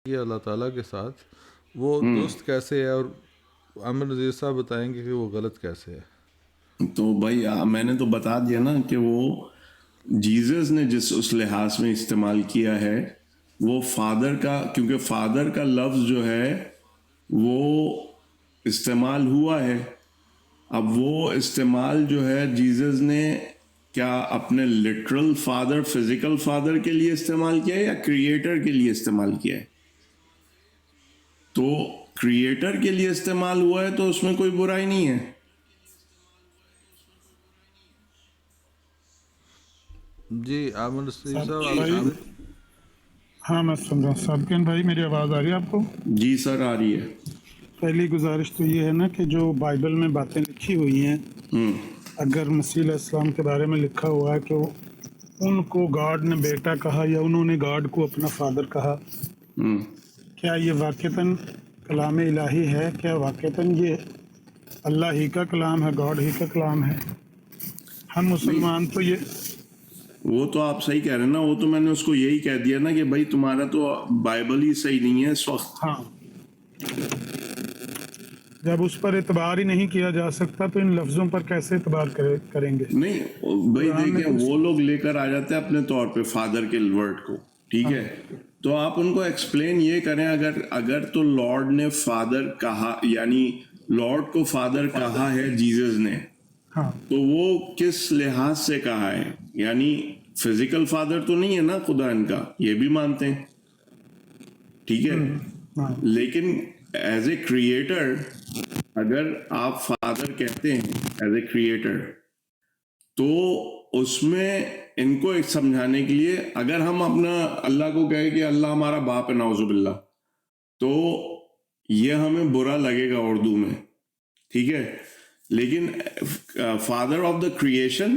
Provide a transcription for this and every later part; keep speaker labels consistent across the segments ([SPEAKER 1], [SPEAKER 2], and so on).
[SPEAKER 1] یہ اللہ تعالیٰ کے ساتھ وہ درست کیسے ہے، اور عامر نذیر صاحب بتائیں گے کہ وہ غلط کیسے ہے؟
[SPEAKER 2] تو بھائی میں نے تو بتا دیا نا کہ وہ جیزس نے جس اس لحاظ میں استعمال کیا ہے وہ فادر کا، کیونکہ فادر کا لفظ جو ہے وہ استعمال ہوا ہے. اب وہ استعمال جو ہے جیزس نے کیا اپنے لٹرل فادر، فزیکل فادر کے لیے استعمال کیا ہے یا کریٹر کے لیے استعمال کیا ہے؟ تو کریٹر کے لیے استعمال ہوا ہے تو اس میں کوئی برائی نہیں ہے.
[SPEAKER 1] جی عامر نذیر
[SPEAKER 3] صاحب
[SPEAKER 1] صاحب
[SPEAKER 3] بھائی، ہاں میں سن رہا ہوں. صابقین بھائی میری آواز آ رہی ہے آپ کو؟
[SPEAKER 2] جی سر آ رہی ہے.
[SPEAKER 3] پہلی گزارش تو یہ ہے نا کہ جو بائبل میں باتیں لکھی ہوئی ہیں، اگر مسیح علیہ السلام کے بارے میں لکھا ہوا ہے کہ ان کو گاڈ نے بیٹا کہا یا انہوں نے گاڈ کو اپنا فادر کہا، کیا یہ واقعتاً کلام الہی ہے؟ کیا واقعتاً یہ اللہ ہی کا کلام ہے، گاڈ ہی کا کلام ہے؟ ہم مسلمان تو یہ
[SPEAKER 2] وہ تو آپ صحیح کہہ رہے ہیں نا، وہ تو میں نے اس کو یہی کہہ دیا نا کہ بھائی تمہارا تو بائبل ہی صحیح نہیں ہے اس وقت.
[SPEAKER 3] ہاں، جب اس پر اعتبار ہی نہیں کیا جا سکتا تو ان لفظوں پر کیسے اعتبار کریں گے؟
[SPEAKER 2] نہیں بھائی
[SPEAKER 3] قرآن میں
[SPEAKER 2] دیکھیں،
[SPEAKER 3] تو
[SPEAKER 2] وہ لوگ لے کر آ جاتے ہیں اپنے طور پہ فادر کے ورڈ کو، ٹھیک ہے، تو آپ ان کو ایکسپلین یہ کریں اگر تو لارڈ نے فادر کہا، یعنی لارڈ کو فادر کہا ہے جیزس نے،
[SPEAKER 3] ہاں
[SPEAKER 2] تو وہ کس لحاظ سے کہا ہے؟ یعنی فزیکل فادر تو نہیں ہے نا خدا ان کا، یہ بھی مانتے ہیں، ٹھیک ہے،
[SPEAKER 3] ہاں
[SPEAKER 2] لیکن ایز اے کریٹر اگر آپ فادر کہتے ہیں ایز اے کریٹر، تو اس میں ان کو ایک سمجھانے کے لیے اگر ہم اپنا اللہ کو کہیں کہ اللہ ہمارا باپ ہے نعوذ باللہ، تو یہ ہمیں برا لگے گا اردو میں، ٹھیک ہے، لیکن فادر آف دا کریشن،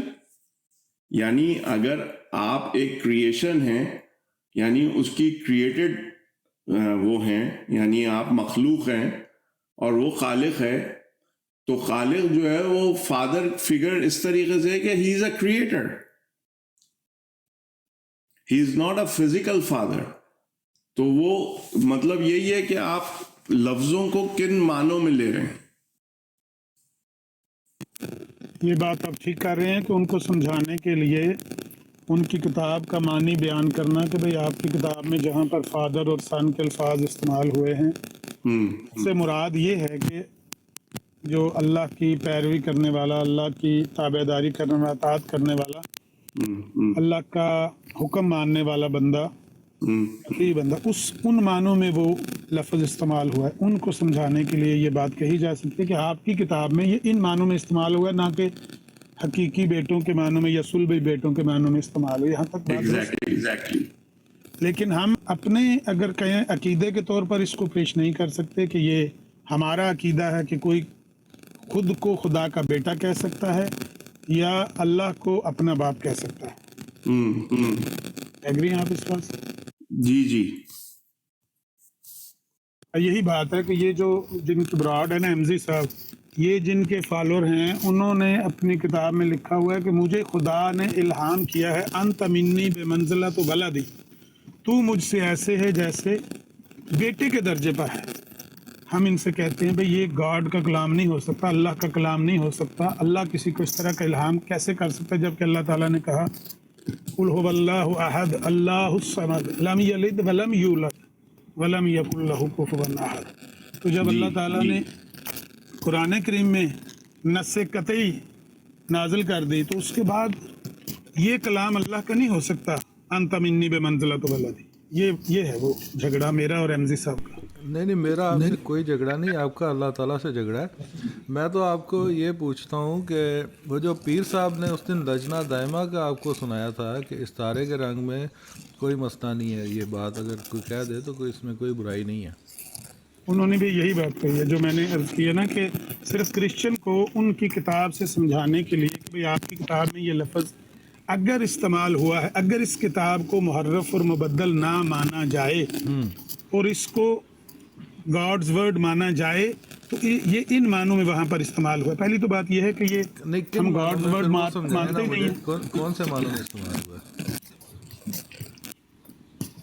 [SPEAKER 2] یعنی اگر آپ ایک کریشن ہیں، یعنی اس کی کریٹڈ وہ ہیں، یعنی آپ مخلوق ہیں اور وہ خالق ہے، تو خالق جو ہے وہ فادر فگر اس طریقے سے ہے کہ he is a creator, he is not a physical father. تو وہ مطلب یہی ہے کہ آپ لفظوں کو کن معنوں میں لے رہے ہیں.
[SPEAKER 3] یہ بات آپ ٹھیک کر رہے ہیں کہ ان کو سمجھانے کے لیے ان کی کتاب کا معنی بیان کرنا کہ بھئی آپ کی کتاب میں جہاں پر فادر اور سن کے الفاظ استعمال ہوئے ہیں، اس سے مراد یہ ہے کہ جو اللہ کی پیروی کرنے والا، اللہ کی تابعداری کرنے والا، اطاعت کرنے والا، اللہ کا حکم ماننے والا بندہ، بندہ، ان معنوں میں وہ لفظ استعمال ہوا ہے. ان کو سمجھانے کے لیے یہ بات کہی جا سکتی ہے کہ آپ کی کتاب میں یہ ان معنوں میں استعمال ہوا ہے، نہ کہ حقیقی بیٹوں کے معنوں میں یا صلبی بیٹوں کے معنوں میں استعمال ہوا. یہاں تک بات
[SPEAKER 2] ایگزیکٹلی.
[SPEAKER 3] لیکن ہم اپنے اگر کہیں عقیدے کے طور پر اس کو پیش نہیں کر سکتے کہ یہ ہمارا عقیدہ ہے کہ کوئی خود کو خدا کا بیٹا کہہ سکتا ہے یا اللہ کو اپنا باپ کہہ سکتا ہے. ایگری ہیں آپ اس بات سے؟
[SPEAKER 2] جی جی.
[SPEAKER 3] یہی بات ہے کہ یہ جو جن کی براڈ ہے نا احمدی صاحب، یہ جن کے فالوور ہیں، انہوں نے اپنی کتاب میں لکھا ہوا ہے کہ مجھے خدا نے الہام کیا ہے، انت منی بے منزلہ تو ولدی، تو مجھ سے ایسے ہے جیسے بیٹے کے درجے پر ہے. ہم ان سے کہتے ہیں بھئی یہ گاڈ کا کلام نہیں ہو سکتا، اللہ کا کلام نہیں ہو سکتا. اللہ کسی کو اس طرح کا الہام کیسے کر سکتا ہے جبکہ اللہ تعالیٰ نے کہا قل هو اللہ احد اللہ الصمد لم یلد ولم یولد ولم یکن لہ کفوا احد. تو جب اللہ تعالیٰ نے قرآن کریم میں نص قطعی نازل کر دی تو اس کے بعد یہ کلام اللہ کا نہیں ہو سکتا، انت منی بے منزلۃ ولدی. یہ ہے وہ جھگڑا میرا اور احمدی صاحب کا.
[SPEAKER 1] نہیں میرا آپ سے کوئی جھگڑا نہیں، آپ کا اللہ تعالیٰ سے جھگڑا ہے. میں تو آپ کو یہ پوچھتا ہوں کہ وہ جو پیر صاحب نے اس دن لجنہ دائمہ کا آپ کو سنایا تھا کہ اس تارے کے رنگ میں کوئی مسئلہ نہیں ہے، یہ بات اگر کوئی کہہ دے تو کوئی اس میں کوئی برائی نہیں ہے.
[SPEAKER 3] انہوں نے بھی یہی بات کہی ہے جو میں نے عرض کی ہے نا کہ صرف کرسچن کو ان کی کتاب سے سمجھانے کے لیے کہ بھئی آپ کی کتاب میں یہ لفظ اگر استعمال ہوا ہے، اگر اس کتاب کو محرف اور مبدل نہ مانا جائے اور اس کو گاڈز ورڈ مانا جائے تو یہ ان معنوں میں وہاں پر استعمال ہوا ہے. پہلی تو بات یہ ہے کہ یہ ہم گاڈز ورڈ مانتے ہی نہیں ہیں.
[SPEAKER 1] کون سے معنوں میں استعمال ہوا ہے؟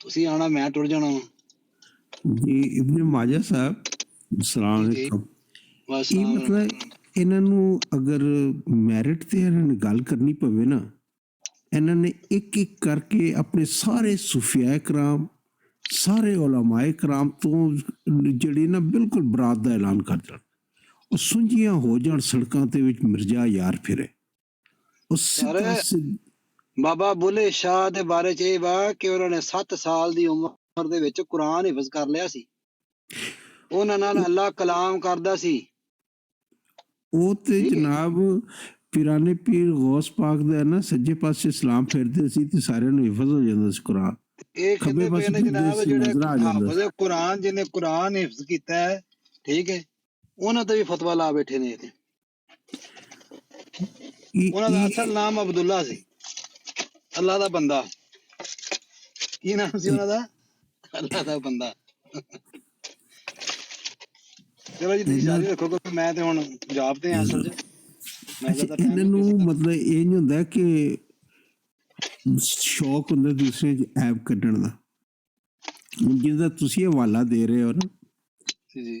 [SPEAKER 4] ਤੁਸੀਂ ਆਣਾ, ਮੈਂ ਟੁਰ ਜਾਣਾ ਵਾ।
[SPEAKER 5] ਜੀ ਇਬਨ ਮਾਜਾ ਸਾਹਿਬ, ਸਲਾਮ
[SPEAKER 4] ਜੀ।
[SPEAKER 5] ਅਲੈਕੁਮ।
[SPEAKER 4] ਬਸ
[SPEAKER 5] ਇਹ ਮਤਲਬ ਇਹਨਾਂ ਨੂੰ ਅਗਰ ਮੈਰਿਟ ਤੇ ਇਹਨਾਂ ਨੇ ਗੱਲ ਕਰਨੀ ਪਵੇ ਨਾ, ਇਹਨਾਂ ਨੇ ਇੱਕ ਇੱਕ ਕਰਕੇ ਆਪਣੇ ਸਾਰੇ ਸੂਫੀਆ ਕਰਾਮ, ਸਾਰੇ ਉਲਮਾਏ ਕਰਾਮ ਤੋਂ ਜਿਹੜੀ ਨਾ ਬਿਲਕੁਲ ਬਰਾਤ ਦਾ ਐਲਾਨ ਕਰ ਦੇਣ। ਉਹ ਸੁੰਝੀਆਂ ਹੋ ਜਾਣ ਸੜਕਾਂ ਤੇ ਵਿੱਚ ਮਿਰਜ਼ਾ ਯਾਰ ਫਿਰੇ। ਉਹ ਸਿੱਧਾ
[SPEAKER 4] ਬਾਬਾ ਬੁੱਲੇ ਸ਼ਾਹ ਦੇ ਬਾਰੇ ਚ ਇਹ ਵਾ ਕਿ ਉਹਨਾਂ ਨੇ 7 ਸਾਲ ਦੀ ਉਮਰ ਦੇ ਵਿੱਚ ਕੁਰਾਨ ਹਿਫਜ਼ ਕਰ ਲਿਆ ਸੀ। ਉਹਨਾਂ ਨਾਲ ਅੱਲਾਹ ਕਲਾਮ ਕਰਦਾ ਸੀ।
[SPEAKER 5] ਉਹ ਤੇ ਜਨਾਬ ਪਿਰਾਨੇ ਪੀਰ ਗੌਸ ਪਾਕ ਦਾ ਨਾ ਸੱਜੇ ਪਾਸੇ ਸਲਾਮ ਫੇਰਦੇ ਸੀ ਤੇ ਸਾਰਿਆਂ ਨੂੰ ਹਿਫਜ਼ ਹੋ ਜਾਂਦਾ ਸੀ ਕੁਰਾਨ।
[SPEAKER 4] ਇਹ
[SPEAKER 5] ਖੱਬੇ
[SPEAKER 4] ਕਹਿੰਦੇ ਪਏ
[SPEAKER 5] ਪਾਸੇ
[SPEAKER 4] ਨੇ ਜਨਾਬ
[SPEAKER 5] ਫਿਰਦੇ ਸੀ,
[SPEAKER 4] ਜਿਹੜੇ
[SPEAKER 5] ਨਜ਼ਰ ਆ ਜਾਂਦਾ
[SPEAKER 4] ਹਾਫਜ਼ ਕੁਰਾਨ ਜਿਹਨੇ ਕੁਰਾਨ ਹਿਫਜ਼ ਕੀਤਾ ਹੈ, ਠੀਕ ਹੈ, ਉਹਨਾਂ ਤੇ ਵੀ ਫਤਵਾ ਲਾ ਬੈਠੇ ਨੇ। ਇਹ ਉਹਨਾਂ ਦਾ ਅਸਲ ਨਾਮ ਅਬਦੁੱਲਾ ਸੀ, ਅੱਲਾ ਦਾ ਬੰਦਾ। ਕੀ ਨਾਮ ਸੀ ਉਹਨਾਂ ਦਾ? ਅੱਲਾ ਦਾ ਬੰਦਾ। ਚਲੋ ਜੀ ਤੁਸੀਂ ਜਾਰੀ ਰੱਖੋ, ਕਿਉਂਕਿ ਮੈਂ ਤੇ ਹੁਣ ਪੰਜਾਬ ਤੇ ਆ ਅਸਲ 'ਚ। ਮੈਂ
[SPEAKER 5] ਅੱਛਾ,
[SPEAKER 4] ਜ਼ਿਆਦਾ
[SPEAKER 5] ਇਹਨਾਂ
[SPEAKER 4] time ਨਹੀਂ
[SPEAKER 5] ਨੂੰ ਮਤਲਬ ਇਹ ਨਹੀਂ ਹੁੰਦਾ ਕਿ ਸ਼ੌਕ ਹੁੰਦਾ ਦੂਸਰੇ ਚ ਐਬ ਕੱਢਣ ਦਾ। ਹੁਣ ਜਿਹਦਾ ਤੁਸੀਂ ਹਵਾਲਾ ਦੇ ਰਹੇ ਹੋ ਨਾ
[SPEAKER 4] ਜੀ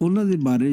[SPEAKER 5] ਉਹਨਾਂ ਦੇ ਬਾਰੇ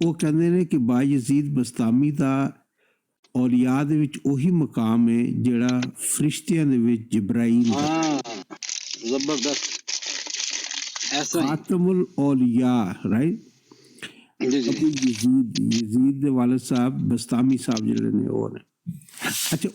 [SPEAKER 5] ਉਹ ਕਹਿੰਦੇ ਨੇ ਕਿ ਬਾਇਜ਼ੀਦ ਬਸਤਾਮੀ ਦਾ ਔਲੀਆ ਦੇ ਵਿੱਚ ਉਹੀ ਮਕਾਮ ਹੈ ਜਿਹੜਾ ਫਰਿਸ਼ਤਿਆਂ ਦੇ ਵਿੱਚ ਜਿਬਰਾਈਲ ਦਾ।
[SPEAKER 4] ਹਾਂ, ਜ਼ਬਰਦਸਤ ਐਸਾ ਹੀ।
[SPEAKER 5] ਖਾਤਮੁਲ ਔਲੀਆ, ਰਾਈਟ।
[SPEAKER 4] ਜੀ ਜੀ
[SPEAKER 5] ਯਜ਼ੀਦ ਦੇ ਵਾਲਦ ਸਾਹਿਬ ਬਸਤਾਮੀ ਸਾਹਿਬ ਜਿਹੜੇ ਨੇ ਉਹ ਨੇ। ਅੱਛਾ,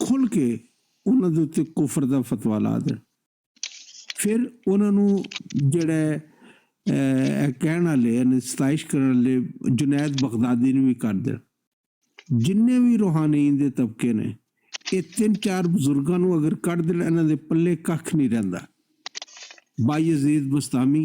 [SPEAKER 5] ਖੁੱਲ ਕੇ ਉਹਨਾਂ ਦੇ ਉੱਤੇ ਕੁਫਰ ਦਾ ਫਤਵਾ ਲਾ ਦੇਣ, ਫਿਰ ਉਹਨਾਂ ਨੂੰ ਜਿਹੜਾ ਕਹਿਣ ਵਾਲੇ ਨੇ ਸਤਾਇਸ਼ ਕਰਨ ਵਾਲੇ ਜੁਨੈਦ ਬਗਦਾਦੀ ਨੂੰ ਵੀ ਕਰ ਦੇਣ। ਜਿੰਨੇ ਵੀ ਰੂਹਾਨੀਨ ਦੇ ਤਬਕੇ ਨੇ ਇਹ 3-4 ਬਜ਼ੁਰਗਾਂ ਨੂੰ ਅਗਰ ਕੱਢ ਦੇਣ ਇਹਨਾਂ ਦੇ ਪੱਲੇ ਕੱਖ ਨਹੀਂ ਰਹਿੰਦਾ। ਬਾਇਜ਼ੀਦ ਬਸਤਾਮੀ,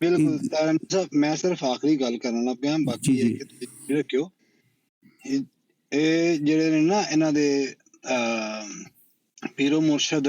[SPEAKER 4] ਬਿਲਕੁਲ ਸਾਹਿਬ। ਮੈਂ ਸਿਰਫ ਆਖਰੀ ਗੱਲ ਕਰਨ ਲੱਗ ਪਿਆ, ਬਾਕੀ ਇਹ ਕਿ ਤੁਸੀਂ ਰੱਖਿਓ। ਇਹ ਜਿਹੜੇ ਨੇ ਨਾ ਇਹਨਾਂ ਦੇ ਪੀਰੋ ਮੁਰਸ਼ਦ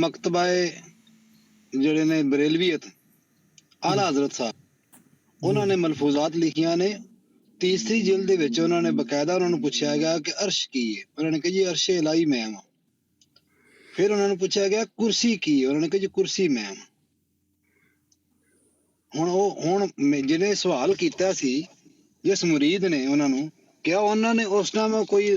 [SPEAKER 4] ਮਕਤਬਾਏ ਜਿਹੜੇ ਨੇ ਬਰੇਲਵੀਅਤ ਆਲਾ ਹਜ਼ਰਤ ਸਾਹਿਬ, ਉਹਨਾਂ ਨੇ ਮਲਫੂਜ਼ਾਤ ਲਿਖੀਆਂ ਨੇ। ਤੀਸਰੀ ਜਿਲਦ ਦੇ ਵਿੱਚ ਉਹਨਾਂ ਨੇ ਬਕਾਇਦਾ ਉਹਨਾਂ ਨੂੰ ਪੁੱਛਿਆ ਗਿਆ ਕਿ ਅਰਸ਼ ਕੀ ਹੈ, ਉਹਨਾਂ ਨੇ ਕਿਹਾ ਜੀ ਅਰਸ਼ ਇਲਾਹੀ ਮੈਂ ਹਾਂ। ਫਿਰ ਉਹਨਾਂ ਨੂੰ ਪੁੱਛਿਆ ਗਿਆ ਕੁਰਸੀ ਕੀ ਹੈ, ਉਹਨਾਂ ਨੇ ਕਿਹਾ ਜੀ ਕੁਰਸੀ ਮੈਂ ਹਾਂ। ਹੁਣ ਜਿਹਨੇ ਸਵਾਲ ਕੀਤਾ ਸੀ ਜਿਸ ਮੁਰੀਦ ਨੇ ਉਹਨਾਂ ਨੂੰ ਕਿਹਾ, ਉਹਨਾਂ ਨੇ ਉਸ ਟਾਈਮ ਕੋਈ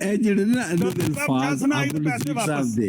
[SPEAKER 5] ਇਹ ਜਿਹੜੇ ਨਾ ਇਹਨਾਂ ਦੇ ਅਲਫਾਜ਼ ਅਬਦੁਲ ਅਜ਼ੀਜ਼ ਸਾਹਿਬ ਦੇ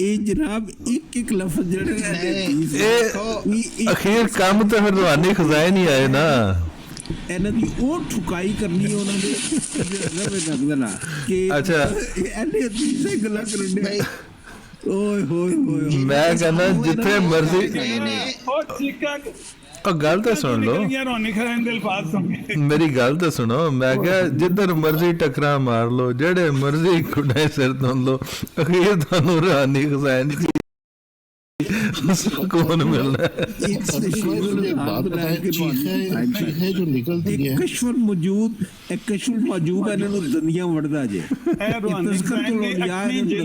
[SPEAKER 5] ਇਹ ਜਨਾਬ ਇੱਕ ਲਫ਼ਜ਼ ਜਿਹੜੇ
[SPEAKER 1] ਇਹ ਅਖੀਰ ਕੰਮ ਤਾਂ ਫਿਰ ਰੂਹਾਨੀ ਖਜ਼ਾਨੇ ਹੀ ਆਏ ਨਾ।
[SPEAKER 5] ਇਹਨਾਂ ਦੀ ਉਹ ਠੁਕਾਈ ਕਰਨੀ ਉਹਨਾਂ ਦੇ ਰਵੇ ਲੱਗਦਾ ਨਾ ਕਿ
[SPEAKER 1] ਅੱਛਾ
[SPEAKER 5] ਇਹਨੇ ਦੂਸਰੇ ਗੱਲਾਂ ਕਰਨ ਦੇ ਓਏ ਹੋਏ ਹੋਏ
[SPEAKER 1] ਮੈਂ ਕਹਿੰਦਾ ਜਿੱਥੇ ਮਰਜ਼ੀ گل تو سن لو
[SPEAKER 3] رونی خان دے الفاظ سن کے
[SPEAKER 1] میری گل تو سنو میں کہ جدھر مرضی ٹکرا مار لو جڑے مرضی کھڈے سر تن لو اخیر تانوں روحانی خزائن سکون ملنا ہے.
[SPEAKER 6] چیخیں جو نکلتی ہیں
[SPEAKER 5] کشف موجود انہاں نوں دنیا وڑدا جے
[SPEAKER 6] ایم جی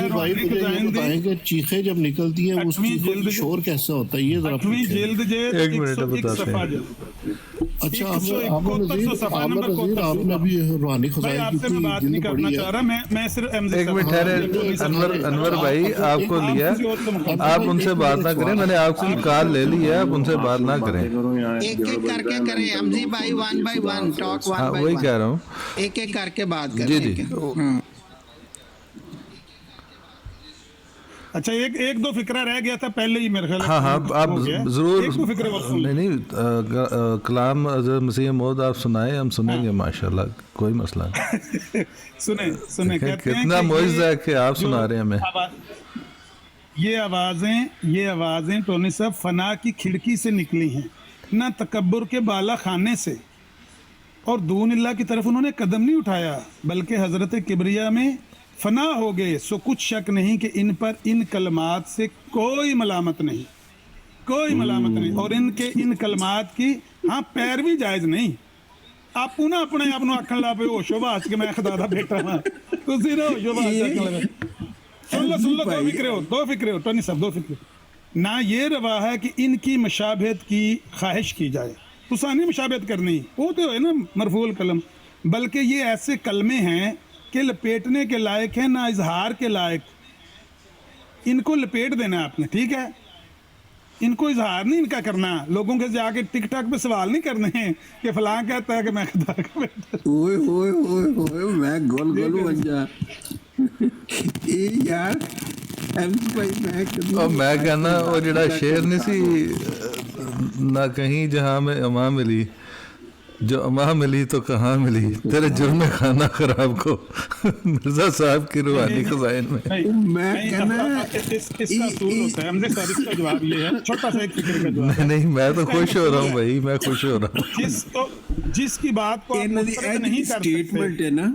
[SPEAKER 6] بھائی مجھے یہ بتائیں کہ چیخیں جب نکلتی ہیں اس چیز کا شور کیسا ہوتا ہے یہ ذرا
[SPEAKER 1] ایک منٹ بتاتے ہیں.
[SPEAKER 6] اچھا عامر نذیر آپ نے بھی روحانی خزائن کی جلد پڑھی ہے.
[SPEAKER 1] ایک منٹ ٹھہرے انور بھائی آپ کو لیا آپ ان سے بات نہ کریں میں نے آپ کی کال لے لی ہے آپ ان سے بات نہ کریں
[SPEAKER 7] ایک ایک کر کے کریں حمزی بھائی one by one talk one by
[SPEAKER 1] وہی
[SPEAKER 7] ون
[SPEAKER 1] کہہ رہا ہوں
[SPEAKER 7] ایک ایک کر کے بات کریں.
[SPEAKER 1] جی جی
[SPEAKER 3] اچھا ایک دو فکرہ رہ گیا تھا پہلے ہی میرے خیال
[SPEAKER 1] ہاں ہاں آپ ضرور
[SPEAKER 3] ایک دو فکرے بس سن لیں.
[SPEAKER 1] نہیں کلام حضرت مسیح موعود آپ سنائیں ہم سنیں گے ماشاءاللہ کوئی مسئلہ نہیں.
[SPEAKER 3] سنیں کہتے ہیں
[SPEAKER 1] کتنا
[SPEAKER 3] کہ
[SPEAKER 1] معجزہ ہے کہ آپ سنا رہے ہیں ہمیں.
[SPEAKER 3] یہ آوازیں ٹونی صاحب فنا کی کھڑکی سے نکلی ہیں نہ تکبر کے بالا خانے سے اور دون اللہ کی طرف انہوں نے قدم نہیں اٹھایا بلکہ حضرت کبریا میں فنا ہو گئے. سو کچھ شک نہیں کہ ان پر ان کلمات سے کوئی ملامت نہیں اور ان کلمات کی ہاں پیروی جائز نہیں. آپ نہ اپنے آپ نو آکھن لا پے ہوش باش کے میں خدا دا بیٹا ہاں تسی نہ ہوش باش آکھن لگے. سن لو دو فکرے ہو ٹونی صاحب دو فکرے. نہ یہ روا ہے کہ ان کی مشابہت کی خواہش کی جائے نہیں مشابہت کرنی وہ تو ہے نا مرفوع القلم بلکہ یہ ایسے کلمے ہیں کہ لپیٹنے کے لائق ہیں نہ اظہار کے لائق. ان کو لپیٹ دینا آپ نے ٹھیک ہے ان کو اظہار نہیں ان کا کرنا لوگوں کے جا کے ٹک ٹاک پہ سوال نہیں کرنے ہیں کہ فلاں کہتا ہے کہ میں خدا کا بیٹا
[SPEAKER 5] اوئے ہوئے ہوئے ہوئے میں گول بن جا یار
[SPEAKER 1] میں کہنا وہ جڑا شعر نہیں سی نہ کہیں جہاں میں اماں ملی جو اماں ملی تو کہاں ملی تیرے جرم خانہ خراب کو مرزا صاحب کی روحانی خزائن میں نہیں میں تو خوش ہو رہا ہوں بھائی میں خوش ہو رہا ہوں
[SPEAKER 3] جس کی بات کو نہیں
[SPEAKER 5] سٹیٹمنٹ ہے نا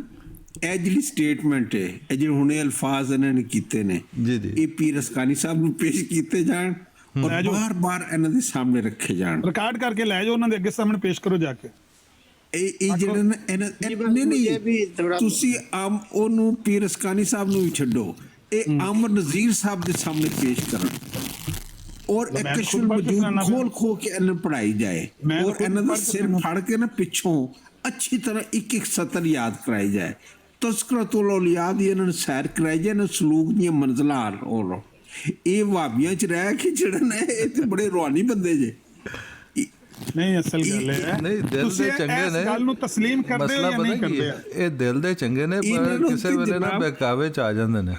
[SPEAKER 5] اے جڑی سٹیٹمنٹ ہے اے جڑے ہنے الفاظ انہوں نے کیتے نے اے پیر اسکانی صاحب نے پیش کیتے جان اور بار بار انہوں نے سامنے رکھے جان
[SPEAKER 3] ریکارڈ کر کے لے جاؤ انہوں نے اگے سامنے پیش کرو جا کے.
[SPEAKER 5] اے جڑے نہیں تسی عام اونوں پیر اسکانی صاحب نو چھڈو اے عامر نذیر صاحب دے سامنے پیش کرن اور ایک کشف الموجود کھول کے انہوں پڑھائی جائے اور انہوں نے سر پھاڑ کے نا پچھوں اچھی طرح ایک ایک سطر یاد کرائی جائے. تذکرۃ الاولیاء دی انہوں نے سیر کرائی جائے نا سلوک دی منزلہ اور اے وابیاں چ رہ کے جڑن اے تے بڑے روحانی بندے جے
[SPEAKER 3] نہیں اصل گل ہے
[SPEAKER 1] نہیں دل دے چنگے نے
[SPEAKER 3] گل نو تسلیم کر دے یا نہیں کر دے
[SPEAKER 1] اے دل دے چنگے نے پر کسے ویلے نا بہکاوے چ آ جاندے نے.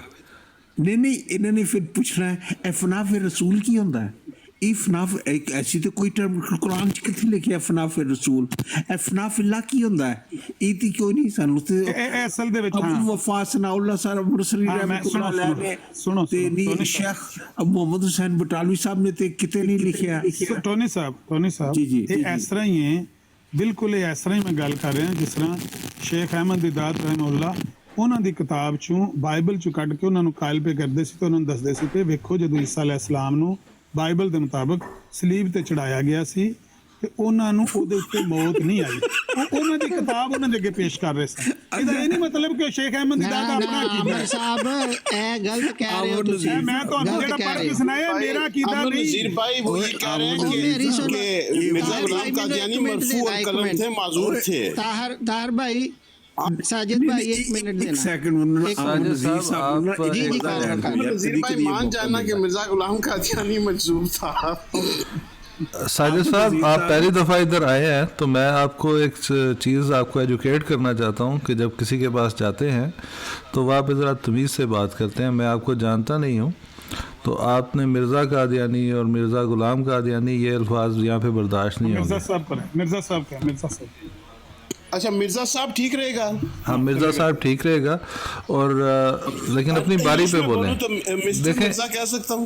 [SPEAKER 5] نہیں انہوں نے پھر پوچھنا ہے اے فناف رسول کی ہوندا ہے ای فناف ایک ایسی تو کوئی ٹرم قرآن چ کتنے لکھیا فناف رسول اے فناف اللہ کی ہوندا ہے ای تی کوئی نہیں سانو تے
[SPEAKER 3] اے اصل دے وچ
[SPEAKER 5] ابو وفا ثناء اللہ صاحب مرسلی رحمۃ اللہ علیہ
[SPEAKER 3] سنو
[SPEAKER 5] تے نہیں شیخ محمد حسین بٹالوی صاحب نے تے کتے نہیں لکھیا.
[SPEAKER 3] ٹونی صاحب یہ اس طرح ہی ہیں بالکل اس طرح ہی میں گل کر رہا ہوں جس طرح شیخ احمد دیدات رحمہ اللہ انہوں دی کتاب چوں بائبل چوں کٹ کے انہوں نے قائل پہ کردے سی تو انہوں نے دسدے سی کہ ویکھو جدو عیسیٰ علیہ السلام نو بائبل دے مطابق سلیب تے چڑھایا گیا سی تے انہاں نو او دے اوپر موت نہیں آئی انہاں دی کتاب انہاں دے اگے پیش کر رہے سن. یہ نہیں مطلب کہ شیخ احمد دیدات اپنا
[SPEAKER 7] عامر صاحب اے غلط کہہ رہے ہو تسی
[SPEAKER 3] میں تو جڑا پڑھ کے سنایا میرا عقیدہ نہیں.
[SPEAKER 8] نذیر بھائی وہی کہہ رہے ہیں کہ مرزا غلام قادیانی مرفوع القلم تھے معذور تھے.
[SPEAKER 7] طاہر بھائی ساجد بھائی ایک منٹ دینا
[SPEAKER 5] سیکنڈ
[SPEAKER 1] ساجد صاحب
[SPEAKER 8] نذیر بھائی مان جانا کہ مرزا غلام قادیانی معذور تھا.
[SPEAKER 1] ساجد صاحب آپ پہلی دفعہ ادھر آئے ہیں تو میں آپ کو ایک چیز آپ کو ایجوکیٹ کرنا چاہتا ہوں کہ جب کسی کے پاس جاتے ہیں تو وہ آپ ذرا تمیز سے بات کرتے ہیں. میں آپ کو جانتا نہیں ہوں تو آپ نے مرزا قادیانی اور مرزا غلام قادیانی یہ الفاظ یہاں پہ برداشت نہیں ہوں گے.
[SPEAKER 3] مرزا صاحب
[SPEAKER 8] اچھا مرزا صاحب ٹھیک رہے گا.
[SPEAKER 1] ہاں مرزا صاحب ٹھیک رہے گا اور لیکن اپنی باری پہ بولیں.
[SPEAKER 8] دیکھیں مرزا کہہ سکتا ہوں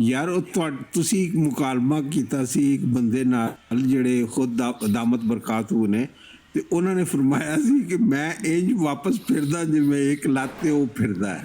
[SPEAKER 5] ਯਾਰ ਉਹ ਤੁਸੀਂ ਇੱਕ ਮੁਕਾਲਮਾ ਕੀਤਾ ਸੀ ਇੱਕ ਬੰਦੇ ਨਾਲ ਜਿਹੜੇ ਖੁਦ ਦਾਮਤ ਬਰਕਾਤੂ ਨੇ, ਤੇ ਉਹਨਾਂ ਨੇ ਫਰਮਾਇਆ ਸੀ ਕਿ ਮੈਂ ਇੰਜ ਵਾਪਸ ਫਿਰਦਾ ਜਿਵੇਂ ਇੱਕ ਲੱਤ ਤੇ ਉਹ ਫਿਰਦਾ ਹੈ।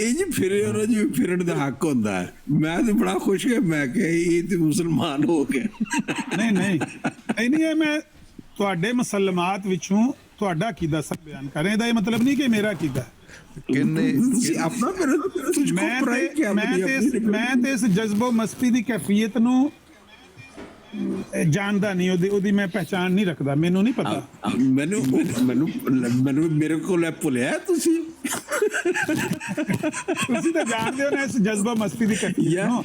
[SPEAKER 5] ਇੰਜ ਫਿਰੇ ਹੋ ਨਾ ਜਿਵੇਂ ਫਿਰਨ ਦਾ ਹੱਕ ਹੁੰਦਾ ਹੈ। ਮੈਂ ਤੇ ਬੜਾ ਖੁਸ਼ ਹਾਂ, ਮੈਂ ਕਿ ਇਹ ਤੇ ਮੁਸਲਮਾਨ ਹੋ ਗਏ।
[SPEAKER 3] ਨਹੀਂ ਮੈਂ ਤੁਹਾਡੇ ਮੁਸਲਮਾਤ ਵਿੱਚੋਂ ਤੁਹਾਡਾ ਅਕੀਦਾ ਸਭ ਬਿਆਨ ਕਰ ਰਿਹਾ, ਇਹਦਾ ਇਹ ਮਤਲਬ ਨਹੀਂ ਕਿ ਮੇਰਾ ਅਕੀਦਾ।
[SPEAKER 5] ਆਪਣਾ
[SPEAKER 3] ਮੈਂ ਤੇ ਇਸ ਜਜ਼ਬੋ ਮਸਤੀ ਦੀ ਕੈਫੀਅਤ ਨੂੰ ਜਾਣਦਾ ਨਹੀਂ, ਉਹਦੀ ਮੈਂ ਪਹਿਚਾਣ ਨਹੀਂ ਰੱਖਦਾ, ਮੈਨੂੰ ਨਹੀਂ ਪਤਾ। ਮੈਨੂੰ
[SPEAKER 5] ਮੇਰੇ ਕੋਲ ਭੁੱਲਿਆ ਤੁਸੀਂ
[SPEAKER 3] ਤਾਂ ਜਾਣਦੇ ਹੋ ਨਾ ਇਸ ਜਜ਼ਬਾ ਮਸਤੀ ਦੀ ਕੈਫੀਅਤ ਨੂੰ।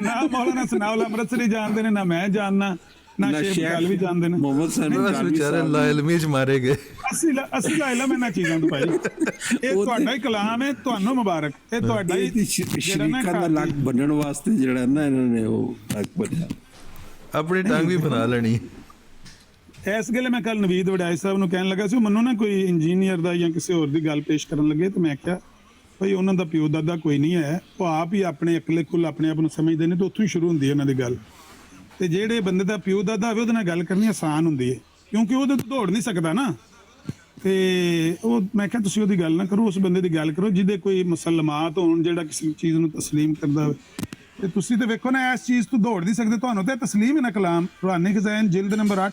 [SPEAKER 3] ਨਾ ਮੌਲਾਨਾ ਸਨਾਉਲਾ ਅਮਰਤਸਰੀ ਜਾਣਦੇ ਨੇ, ਨਾ ਮੈਂ ਜਾਣਨਾ, ਨਾ ਸ਼ੇਖ ਗਾਲਵੀ ਜਾਣਦੇ ਨੇ।
[SPEAKER 5] ਮੁਹੰਮਦ ਸਾਹਿਬ
[SPEAKER 1] ਵਿਚਾਰੇ ਲਾਇਲਮੀ ਚ ਮਾਰੇ ਗਏ।
[SPEAKER 3] ਅਸੀਂ ਲਾਇਲਮ ਇਹਨਾਂ ਚੀਜ਼ਾਂ ਤੋਂ ਭਾਈ। ਇਹ ਤੁਹਾਡਾ ਹੀ ਕਲਾਮ ਹੈ, ਤੁਹਾਨੂੰ ਮੁਬਾਰਕ। ਇਹ ਤੁਹਾਡਾ ਹੀ
[SPEAKER 5] ਸ਼ਰੀਕਾਂ ਦਾ ਲੱਕ ਬੰਨਣ ਵਾਸਤੇ ਜਿਹੜਾ ਨਾ ਇਹਨਾਂ ਨੇ ਉਹ ਲੱਕ ਬੰਨਿਆ,
[SPEAKER 1] ਆਪਣੀ ਟੰਗ ਵੀ ਬਣਾ ਲੈਣੀ।
[SPEAKER 3] ਇਸ ਗੱਲੇ ਮੈਂ ਕੱਲ ਨਵੀਦ ਵਡਾਈ ਸਾਹਿਬ ਨੂੰ ਕਹਿਣ ਲੱਗਾ ਸੀ, ਮੈਨੂੰ ਨਾ ਕੋਈ ਇੰਜੀਨੀਅਰ ਦਾ ਜਾਂ ਕਿਸੇ ਹੋਰ ਦੀ ਗੱਲ ਪੇਸ਼ ਕਰਨ ਲੱਗੇ, ਤੇ ਮੈਂ ਕਿਹਾ ਭਾਈ ਉਹਨਾਂ ਦਾ ਪਿਓ ਦਾਦਾ ਕੋਈ ਨਹੀਂ ਹੈ, ਉਹ ਆਪ ਹੀ ਆਪਣੇ ਇਕੱਲੇ ਕੁੱਲ ਆਪਣੇ ਆਪ ਨੂੰ ਸਮਝਦੇ ਨੇ, ਤੇ ਉੱਥੋਂ ਹੀ ਸ਼ੁਰੂ ਹੁੰਦੀ ਹੈ ਉਹਨਾਂ ਦੀ ਗੱਲ। ਤੇ ਜਿਹੜੇ ਬੰਦੇ ਦਾ ਪਿਓ ਦਾਦਾ ਹੋਵੇ ਉਹਦੇ ਨਾਲ ਗੱਲ ਕਰਨੀ ਆਸਾਨ ਹੁੰਦੀ ਹੈ, ਕਿਉਂਕਿ ਉਹਦੇ ਤੋਂ ਦੌੜ ਨਹੀਂ ਸਕਦਾ ਨਾ। ਤੇ ਉਹ ਮੈਂ ਕਿਹਾ ਤੁਸੀਂ ਉਹਦੀ ਗੱਲ ਨਾ ਕਰੋ, ਉਸ ਬੰਦੇ ਦੀ ਗੱਲ ਕਰੋ ਜਿਹਦੇ ਕੋਈ ਮੁਸਲਮਾਤ ਹੋਣ, ਜਿਹੜਾ ਕਿਸੇ ਚੀਜ਼ ਨੂੰ ਤਸਲੀਮ ਕਰਦਾ ਹੋਵੇ। ਤੇ ਤੁਸੀਂ ਤੇ ਵੇਖੋ ਨਾ ਇਸ ਚੀਜ਼ ਤੋਂ ਦੌੜ ਨਹੀਂ ਸਕਦੇ, ਤੁਹਾਨੂੰ ਤੇ ਤਸਲੀਮ ਹੈ ਨਾ ਕਲਾਮ। ਰੂਹਾਨੀ ਖਜ਼ਾਇਨ ਜਿਲਦ ਨੰਬਰ 8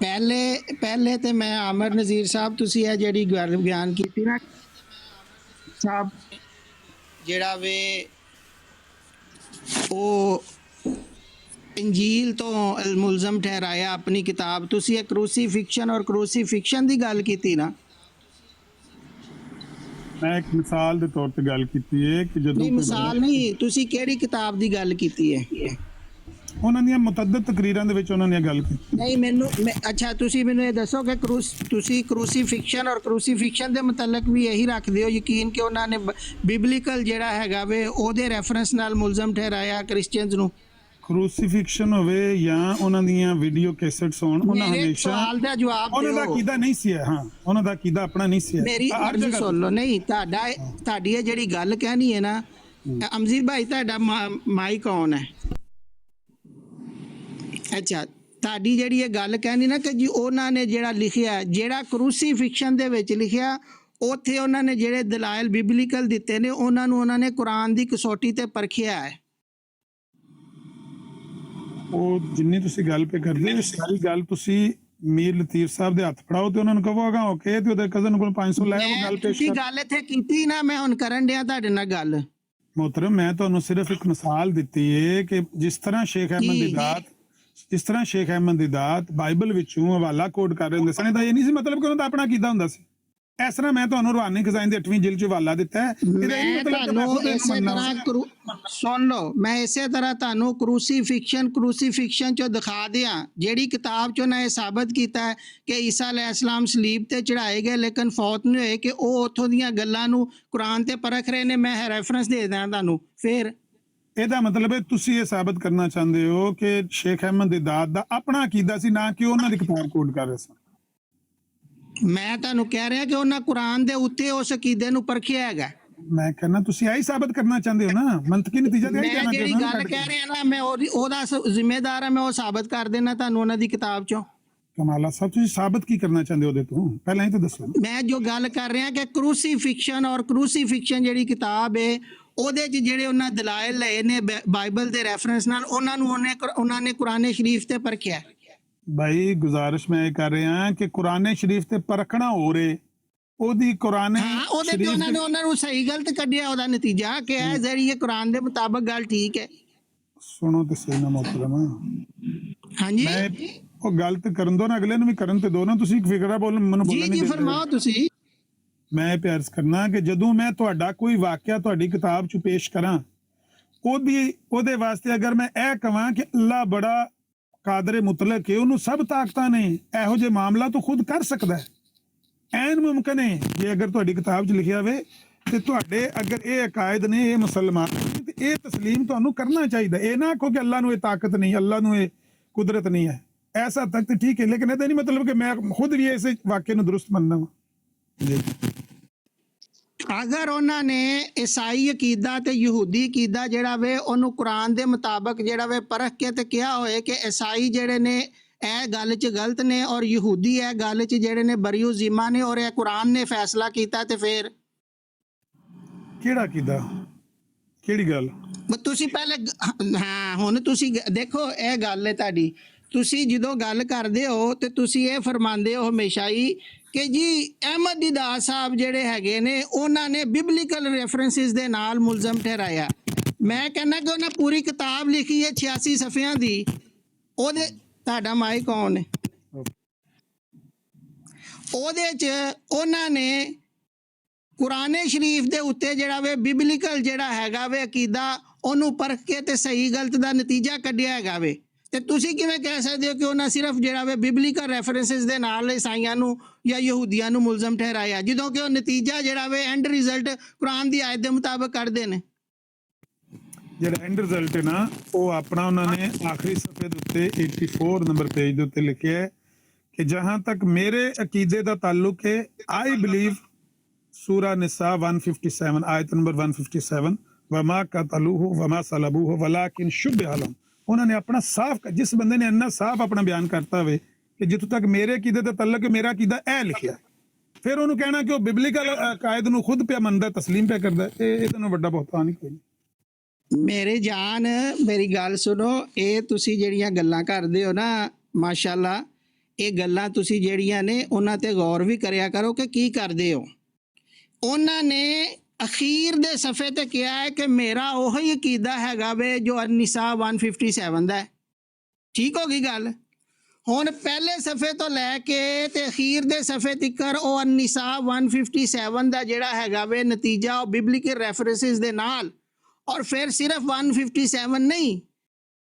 [SPEAKER 7] ਪਹਿਲੇ ਤੇ ਮੈਂ ਆਮਰ ਨਜ਼ੀਰ ਸਾਹਿਬ, ਤੁਸੀਂ ਇਹ ਜਿਹੜੀ ਗੱਲ ਬਿਆਨ ਕੀਤੀ ਨਾ ਸਾਹਿਬ, ਜਿਹੜਾ ਵੇ ਉਹ ਇੰਜੀਲ ਤੋਂ ਮੁਲਜ਼ਮ ਠਹਿਰਾਇਆ ਆਪਣੀ ਕਿਤਾਬ, ਤੁਸੀਂ ਇਹ ਕਰੂਸੀਫਿਕਸ਼ਨ ਔਰ ਕਰੂਸੀਫਿਕਸ਼ਨ ਦੀ ਗੱਲ ਕੀਤੀ ਨਾ।
[SPEAKER 3] ਮੈਂ ਇੱਕ ਮਿਸਾਲ ਦੇ ਤੌਰ ਤੇ ਗੱਲ ਕੀਤੀ ਹੈ ਕਿ ਜਦੋਂ
[SPEAKER 7] ਨਹੀਂ ਮਿਸਾਲ ਨਹੀਂ, ਤੁਸੀਂ ਕਿਹੜੀ ਕਿਤਾਬ ਦੀ ਗੱਲ ਕੀਤੀ ਹੈ?
[SPEAKER 3] ਉਹਨਾਂ ਦੀਆਂ ਮੁਤੱਦਦ ਤਕਰੀਰਾਂ ਦੇ ਵਿੱਚ ਉਹਨਾਂ ਨੇ ਗੱਲ ਕੀਤੀ।
[SPEAKER 7] ਨਹੀਂ ਅੱਛਾ ਤੁਸੀਂ ਮੈਨੂੰ ਇਹ ਦੱਸੋ ਕਿ ਤੁਸੀਂ ਕਰੂਸੀਫਿਕਸ਼ਨ ਔਰ ਕਰੂਸੀਫਿਕਸ਼ਨ ਦੇ ਮੁਤਲਕ ਵੀ ਇਹੀ ਰੱਖਦੇ ਹੋ ਯਕੀਨ ਕਿ ਉਹਨਾਂ ਨੇ ਬਿਬਲੀਕਲ ਜਿਹੜਾ ਹੈਗਾ ਵੇ ਉਹਦੇ ਰੈਫਰੈਂਸ ਨਾਲ ਮੁਲਜ਼ਮ ਠਹਿਰਾਇਆ ਕ੍ਰਿਸਚੀਅਨਸ ਨੂੰ?
[SPEAKER 3] ਕਰੂਸੀਫਿਕਸ਼ਨ ਹੋਵੇ ਜਾਂ ਉਹਨਾਂ ਦੀਆਂ ਵੀਡੀਓ ਕੈਸਟਸ ਹੋਣ, ਉਹਨਾਂ ਹਮੇਸ਼ਾ
[SPEAKER 7] ਸਵਾਲ ਦਾ ਜਵਾਬ ਦਿਓ।
[SPEAKER 3] ਉਹਨਾਂ ਦਾ ਅਕੀਦਾ ਨਹੀਂ ਸੀ। ਹਾਂ ਉਹਨਾਂ ਦਾ ਅਕੀਦਾ ਆਪਣਾ ਨਹੀਂ ਸੀ।
[SPEAKER 7] ਮੇਰੀ ਅਰਜ਼ ਸੁਣ ਲਓ। ਨਹੀਂ ਤੁਹਾਡੀ ਇਹ ਜਿਹੜੀ ਗੱਲ ਕਹਿਣੀ ਹੈ ਨਾ ਅਮਜੀਦ ਭਾਈ, ਤੁਹਾਡਾ ਮਾਈਕ ਔਨ ਹੈ। ਅੱਛਾ ਤੁਹਾਡੀ ਜਿਹੜੀ ਇਹ ਗੱਲ ਕਹਿਣੀ ਨਾ ਕਿ ਜੀ ਉਹਨਾਂ ਨੇ ਜਿਹੜਾ ਲਿਖਿਆ, ਜਿਹੜਾ ਕਰੂਸੀਫਿਕਸ਼ਨ ਦੇ ਵਿੱਚ ਲਿਖਿਆ, ਉੱਥੇ ਉਹਨਾਂ ਨੇ ਜਿਹੜੇ ਦਲਾਇਲ ਬਿਬਲੀਕਲ ਦਿੱਤੇ ਨੇ ਉਹਨਾਂ ਨੂੰ ਉਹਨਾਂ ਨੇ ਕੁਰਾਨ ਦੀ ਕਸੌਟੀ ਤੇ ਪਰਖਿਆ ਹੈ।
[SPEAKER 3] ਉਹ ਜਿੰਨੀ ਤੁਸੀਂ ਗੱਲ ਪੇ ਕਰਦੇ ਹੋ ਸਾਰੀ ਗੱਲ ਤੁਸੀਂ ਮੀਰ ਲਤੀਫ ਸਾਹਿਬ ਦੇ ਹੱਥ ਫੜਾਓ ਤੇ ਉਹਨਾਂ ਨੂੰ ਕਹੋਗਾ ਓਕੇ, ਤੇ ਉਹਦੇ ਕਜ਼ਨ ਕੋਲ 500 ਲੈ ਉਹ ਗੱਲ ਪੇਸ਼ ਕਰ।
[SPEAKER 7] ਗੱਲ ਇੱਥੇ ਕੀਤੀ ਨਾ, ਮੈਂ ਹੁਣ ਕਰਨ ਡਿਆ ਤੁਹਾਡੇ ਨਾਲ ਗੱਲ।
[SPEAKER 3] ਮੁਹਤਰਮ ਮੈਂ ਤੁਹਾਨੂੰ ਸਿਰਫ ਇੱਕ ਮਿਸਾਲ ਦਿੱਤੀ ਹੈ ਕਿ ਜਿਸ ਤਰ੍ਹਾਂ ਸ਼ੇਖ ਅਹਿਮਦ ਦੀ ਦਾਤ ਬਾਈਬਲ ਵਿੱਚੋਂ ਹਵਾਲਾ ਕੋਡ ਕਰ ਰਹੇ ਹੁੰਦੇ ਸਨ, ਤਾਂ ਇਹ ਨਹੀਂ ਸੀ ਮਤਲਬ ਕਿ ਉਹਨਾਂ ਦਾ ਆਪਣਾ ਅਕੀਦਾ ਹੁੰਦਾ ਸੀ। ਇਸ ਤਰ੍ਹਾਂ ਮੈਂ ਤੁਹਾਨੂੰ ਰੂਹਾਨੀ ਖਜ਼ਾਇਨ ਦੇ 8ਵੀਂ ਜਿਲਦ 'ਚ ਹਵਾਲਾ ਦਿੱਤਾ ਹੈ।
[SPEAKER 7] ਸੁਣ ਲਓ, ਮੈਂ ਇਸੇ ਤਰ੍ਹਾਂ ਤੁਹਾਨੂੰ ਕਰੂਸੀਫਿਕਸ਼ਨ 'ਚੋਂ ਦਿਖਾ ਦਿਆਂ ਜਿਹੜੀ ਕਿਤਾਬ 'ਚੋਂ ਨਾ ਇਹ ਸਾਬਤ ਕੀਤਾ ਹੈ ਕਿ ਈਸਾ ਅਲੈਹਿਸਲਾਮ ਸਲੀਬ ਤੇ ਚੜਾਏ ਗਏ ਲੇਕਿਨ ਫੌਤ ਨਹੀਂ ਹੋਏ, ਕਿ ਉਹ ਉੱਥੋਂ ਦੀਆਂ ਗੱਲਾਂ ਨੂੰ ਕੁਰਾਨ ਤੇ ਪਰਖ ਰਹੇ ਨੇ। ਮੈਂ ਰੈਫਰੈਂਸ ਦੇ ਦਾਂ ਤੁਹਾਨੂੰ। ਫਿਰ
[SPEAKER 3] ਇਹਦਾ ਮਤਲਬ ਹੈ ਤੁਸੀਂ ਇਹ ਸਾਬਤ ਕਰਨਾ ਚਾਹੁੰਦੇ ਹੋ ਕਿ ਸ਼ੇਖ ਅਹਿਮਦ ਦਿਦਾਤ ਦਾ ਆਪਣਾ ਅਕੀਦਾ ਸੀ, ਨਾ ਕਿ ਉਹਨਾਂ ਦੀ ਕਿਤਾਬ ਕੋਟ ਕਰ ਰਹੇ ਸਨ।
[SPEAKER 7] ਮੈਂ ਤੁਹਾਨੂੰ ਕਹਿ ਰਿਹਾ ਕਿ ਉਹਨਾਂ ਕੁਰਾਨ ਦੇ ਉੱਤੇ ਉਸ ਅਕੀਦੇ ਨੂੰ ਪਰਖਿਆ ਹੈਗਾ।
[SPEAKER 3] ਮੈਂ ਕਹਿੰਦਾ ਤੁਸੀਂ ਆਹੀ ਸਾਬਤ ਕਰਨਾ ਚਾਹੁੰਦੇ ਹੋ ਨਾ, ਮੰਤਕੀ ਨਤੀਜਾ ਤੇ ਇਹੀ
[SPEAKER 7] ਮੈਂ
[SPEAKER 3] ਕਹਿਣਾ
[SPEAKER 7] ਜਿਹੜੀ
[SPEAKER 3] ਚਾਹੁੰਦਾ
[SPEAKER 7] ਗੱਲ ਕਹਿ ਰਿਹਾ ਨਾ, ਮੈਂ ਉਹਦਾ ਜ਼ਿੰਮੇਦਾਰ ਹਾਂ, ਮੈਂ ਉਹ ਸਾਬਤ ਕਰ ਦੇਣਾ ਤੁਹਾਨੂੰ ਉਹਨਾਂ ਦੀ ਕਿਤਾਬ ਚੋਂ।
[SPEAKER 3] ਕਮਾਲਾ ਸਾਹਿਬ ਤੁਸੀਂ ਸਾਬਤ ਕੀ ਕਰਨਾ ਚਾਹੁੰਦੇ ਹੋ ਉਹਦੇ ਤੋਂ, ਪਹਿਲਾਂ ਹੀ ਤਾਂ ਦੱਸੋ।
[SPEAKER 7] ਮੈਂ ਜੋ ਗੱਲ ਕਰ ਰਿਹਾ ਕਿ ਕਰੂਸੀਫਿਕਸ਼ਨ ਔਰ ਕਰੂਸੀਫਿਕਸ਼ਨ ਜਿਹੜੀ ਕਿਤਾਬ ਹੈ ਉਹਦੇ 'ਚ ਜਿਹੜੇ ਉਹਨਾਂ ਦਲਾਇਲ ਲਏ ਨੇ ਬਾਈਬਲ ਦੇ ਰੈਫਰੈਂਸ ਨਾਲ, ਉਹਨਾਂ ਨੇ ਕੁਰਾਨ ਸ਼ਰੀਫ ਤੇ ਪਰਖਿਆ।
[SPEAKER 3] ਭਾਈ ਗੁਜ਼ਾਰਿਸ਼ ਮੈਂ ਇਹ ਕਰ ਰਿਹਾ ਕਿ ਕੁਰਾਨ ਸ਼ਰੀਫ ਤੇ ਪਰਖਣਾ ਹੋ ਰਹੇ, ਉਹਦੀ ਕੁਰਾਨ
[SPEAKER 7] ਉਹਦੇ ਤੇ ਉਹਨਾਂ ਨੂੰ ਸਹੀ ਗਲਤ ਕੱਢਿਆ, ਉਹਦਾ ਨਤੀਜਾ ਕਿ ਇਹ ਜਿਹੜੀ ਕੁਰਾਨ ਦੇ ਮੁਤਾਬਕ ਗੱਲ ਠੀਕ ਹੈ।
[SPEAKER 3] ਸੁਣੋ ਤੇ ਸਹੀ ਨਾ ਮੁਹਤਰਮ,
[SPEAKER 7] ਹਾਂਜੀ
[SPEAKER 3] ਉਹ ਗਲਤ ਕਰਨ ਦੋ ਨਾ, ਅਗਲੇ ਨੂੰ ਵੀ ਕਰਨ ਤੇ ਦੋ ਨਾ, ਤੁਸੀਂ ਫਿਕਰਾ ਬੋਲ ਮੈਨੂੰ ਬੋਲਣ
[SPEAKER 7] ਜੀ ਫਰਮਾਓ ਤੁਸੀਂ।
[SPEAKER 3] ਮੈਂ ਪਿਆਰਸ ਕਰਨਾ ਕਿ ਜਦੋਂ ਮੈਂ ਤੁਹਾਡਾ ਕੋਈ ਵਾਕਿਆ ਤੁਹਾਡੀ ਕਿਤਾਬ 'ਚ ਪੇਸ਼ ਕਰਾਂ, ਉਹਦੇ ਵਾਸਤੇ ਅਗਰ ਮੈਂ ਇਹ ਕਹਾਂ ਕਿ ਅੱਲਾ ਬੜਾ ਕਾਦਰ ਮੁਤਲਕ ਹੈ, ਉਹਨੂੰ ਸਭ ਤਾਕਤਾਂ ਨੇ, ਇਹੋ ਜਿਹੇ ਮਾਮਲਾ ਤੋਂ ਖੁਦ ਕਰ ਸਕਦਾ ਹੈ, ਐਨ ਮੁਮਕਿਨ ਹੈ। ਜੇ ਅਗਰ ਤੁਹਾਡੀ ਕਿਤਾਬ 'ਚ ਲਿਖਿਆ ਹੋਵੇ ਤੇ ਤੁਹਾਡੇ ਅਗਰ ਇਹ ਅਕਾਇਦ ਨੇ, ਇਹ ਮੁਸਲਮਾਨ ਤੇ ਇਹ ਤਸਲੀਮ ਤੁਹਾਨੂੰ ਕਰਨਾ ਚਾਹੀਦਾ। ਇਹ ਨਾ ਆਖੋ ਕਿ ਅੱਲਾ ਨੂੰ ਇਹ ਤਾਕਤ ਨਹੀਂ, ਅੱਲਾ ਨੂੰ ਇਹ ਕੁਦਰਤ ਨਹੀਂ ਹੈ, ਐਸਾ ਤੱਕ ਤੇ ਠੀਕ ਹੈ, ਲੇਕਿਨ ਇਹਦਾ ਨਹੀਂ ਮਤਲਬ ਕਿ ਮੈਂ ਖੁਦ ਵੀ ਇਸ ਵਾਕਿਆ ਨੂੰ ਦਰੁਸਤ ਮੰਨਦਾ ਹਾਂ ਜੀ।
[SPEAKER 7] ਅਗਰ ਉਹਨਾਂ ਨੇ ਈਸਾਈ ਅਕੀਦਾ ਤੇ ਯਹੂਦੀ ਅਕੀਦਾ ਜਿਹੜਾ ਵੇ ਉਹਨੂੰ ਕੁਰਾਨ ਦੇ ਮੁਤਾਬਕ ਜਿਹੜਾ ਵੇ ਪਰਖ ਕੇ ਤੇ ਕਿਹਾ ਹੋਏ ਕਿ ਈਸਾਈ ਜਿਹੜੇ ਨੇ ਇਹ ਗੱਲ 'ਚ ਗਲਤ ਨੇ ਔਰ ਯਹੂਦੀ ਇਹ ਗੱਲ 'ਚ ਜਿਹੜੇ ਨੇ ਬਰੀਉ ਜ਼ਿਮਾ ਨੇ ਔਰ ਇਹ ਕੁਰਾਨ ਨੇ ਫੈਸਲਾ ਕੀਤਾ, ਤੇ ਫਿਰ
[SPEAKER 3] ਕਿਹੜਾ ਅਕੀਦਾ, ਕਿਹੜੀ ਗੱਲ?
[SPEAKER 7] ਤੁਸੀਂ ਪਹਿਲੇ ਹੁਣ ਤੁਸੀਂ ਦੇਖੋ, ਇਹ ਗੱਲ ਹੈ ਤੁਹਾਡੀ। ਤੁਸੀਂ ਜਦੋਂ ਗੱਲ ਕਰਦੇ ਹੋ ਤੇ ਤੁਸੀਂ ਇਹ ਫਰਮਾਉਂਦੇ ਹੋ ਹਮੇਸ਼ਾ ਹੀ ਕਿ ਜੀ ਅਹਿਮਦ ਦਿਦਾਤ ਸਾਹਿਬ ਜਿਹੜੇ ਹੈਗੇ ਨੇ ਉਹਨਾਂ ਨੇ ਬਿਬਲੀਕਲ ਰੈਫਰੈਂਸਿਸ ਦੇ ਨਾਲ ਮੁਲਜ਼ਮ ਠਹਿਰਾਇਆ। ਮੈਂ ਕਹਿੰਦਾ ਕਿ ਉਹਨਾਂ ਪੂਰੀ ਕਿਤਾਬ ਲਿਖੀ ਹੈ 86 ਸਫ਼ਿਆਂ ਦੀ। ਉਹਦੇ ਤੁਹਾਡਾ ਮਾਈਕ ਕੌਣ ਹੈ? ਉਹਦੇ 'ਚ ਉਹਨਾਂ ਨੇ ਕੁਰਾਨ ਸ਼ਰੀਫ ਦੇ ਉੱਤੇ ਜਿਹੜਾ ਵੇ ਬਿਬਲੀਕਲ ਜਿਹੜਾ ਹੈਗਾ ਵੇ ਅਕੀਦਾ, ਉਹਨੂੰ ਪਰਖ ਕੇ ਤੇ ਸਹੀ ਗਲਤ ਦਾ ਨਤੀਜਾ ਕੱਢਿਆ ਹੈਗਾ ਵੇ। ਤੇ ਤੁਸੀਂ ਕਿਵੇਂ ਕਹਿ ਸਕਦੇ ਹੋ ਕਿ ਉਹਨਾਂ ਸਿਰਫ ਜਿਹੜਾ ਵੇ ਬਿਬਲੀਕਲ ਰੈਫਰੈਂਸਿਸ ਦੇ ਨਾਲ ਈਸਾਈਆਂ ਨੂੰ ਜਾਂ ਯਹੂਦੀਆਂ ਨੂੰ ਮੁਲਜ਼ਮ ਠਹਿਰਾਇਆ, ਜਦੋਂ ਕਿ ਉਹ ਨਤੀਜਾ ਜਿਹੜਾ ਵੇ ਐਂਡ ਰਿਜ਼ਲਟ ਕੁਰਾਨ ਦੀ ਆਇਤ ਦੇ ਮੁਤਾਬਕ ਕੱਢਦੇ ਨੇ।
[SPEAKER 3] ਜਿਹੜਾ ਐਂਡ ਰਿਜ਼ਲਟ ਹੈ ਨਾ, ਉਹ ਆਪਣਾ ਉਹਨਾਂ ਨੇ ਆਖਰੀ ਸਫੇ ਦੇ ਉੱਤੇ 84 ਨੰਬਰ ਪੇਜ ਦੇ ਉੱਤੇ ਲਿਖਿਆ ਹੈ ਕਿ ਜਹਾਂ ਤੱਕ ਮੇਰੇ ਅਕੀਦੇ ਦਾ ਤਾਲੁਕ ਹੈ, ਆਈ ਬਿਲੀਵ ਸੂਰਾ ਨਿਸਾ 157 ਆਇਤ ਨੰਬਰ 157 ਵਮਾ ਕਤਲੂਹੂ ਵਮਾ ਸਲਬੂਹੂ ਵਲਾਕਿਨ ਸ਼ੁਬਿਹ ਲਹੁਮ। ਉਹਨਾਂ ਨੇ ਆਪਣਾ ਸਾਫ਼, ਜਿਸ ਬੰਦੇ ਨੇ ਇੰਨਾ ਸਾਫ਼ ਆਪਣਾ ਬਿਆਨ ਕਰਤਾ ਹੋਵੇ ਕਿ ਜਿੱਥੋਂ ਤੱਕ ਮੇਰੇ ਅਕੀਦੇ ਦਾ ਤਾਲੁਕ ਹੈ, ਮੇਰਾ ਅਕੀਦਾ ਇਹ ਲਿਖਿਆ, ਫਿਰ ਉਹਨੂੰ ਕਹਿਣਾ ਕਿ ਉਹ ਬਿਬਲੀਕਲ ਕਾਇਦ ਨੂੰ ਖੁਦ ਪਿਆ ਮੰਨਦਾ, ਤਸਲੀਮ ਪਿਆ ਕਰਦਾ, ਇਹ ਤੋਂ ਵੱਡਾ ਬਹੁਤਾਨ ਹੀ ਕੋਈ ਨਹੀਂ।
[SPEAKER 7] ਮੇਰੇ ਜਾਨ ਮੇਰੀ ਗੱਲ ਸੁਣੋ, ਇਹ ਤੁਸੀਂ ਜਿਹੜੀਆਂ ਗੱਲਾਂ ਕਰਦੇ ਹੋ ਨਾ, ਮਾਸ਼ਾਅੱਲਾ, ਇਹ ਗੱਲਾਂ ਤੁਸੀਂ ਜਿਹੜੀਆਂ ਨੇ ਉਹਨਾਂ ਤੇ ਗੌਰ ਵੀ ਕਰਿਆ ਕਰੋ ਕਿ ਕੀ ਕਰਦੇ ਹੋ। ਉਹਨਾਂ ਨੇ ਅਖੀਰ ਦੇ ਸਫੇ ਤੇ ਕਿਹਾ ਹੈ ਕਿ ਮੇਰਾ ਉਹੀ ਅਕੀਦਾ ਹੈਗਾ ਵੇ ਜੋ ਅਨ-ਨਿਸਾ 157 ਦਾ ਹੈ। ਠੀਕ ਹੋ ਗਈ ਗੱਲ? ਹੁਣ ਪਹਿਲੇ ਸਫੇ ਤੋਂ ਲੈ ਕੇ ਤੇ ਅਖੀਰ ਦੇ ਸਫੇ ਤੱਕਰ ਉਹ ਅਨ-ਨਿਸਾ 157 ਦਾ ਜਿਹੜਾ ਹੈਗਾ ਵੇ ਨਤੀਜਾ ਉਹ ਬਿਬਲੀਕਲ ਰੈਫਰੈਂਸਿਸ ਦੇ ਨਾਲ, ਔਰ ਫਿਰ ਸਿਰਫ 157 ਨਹੀਂ,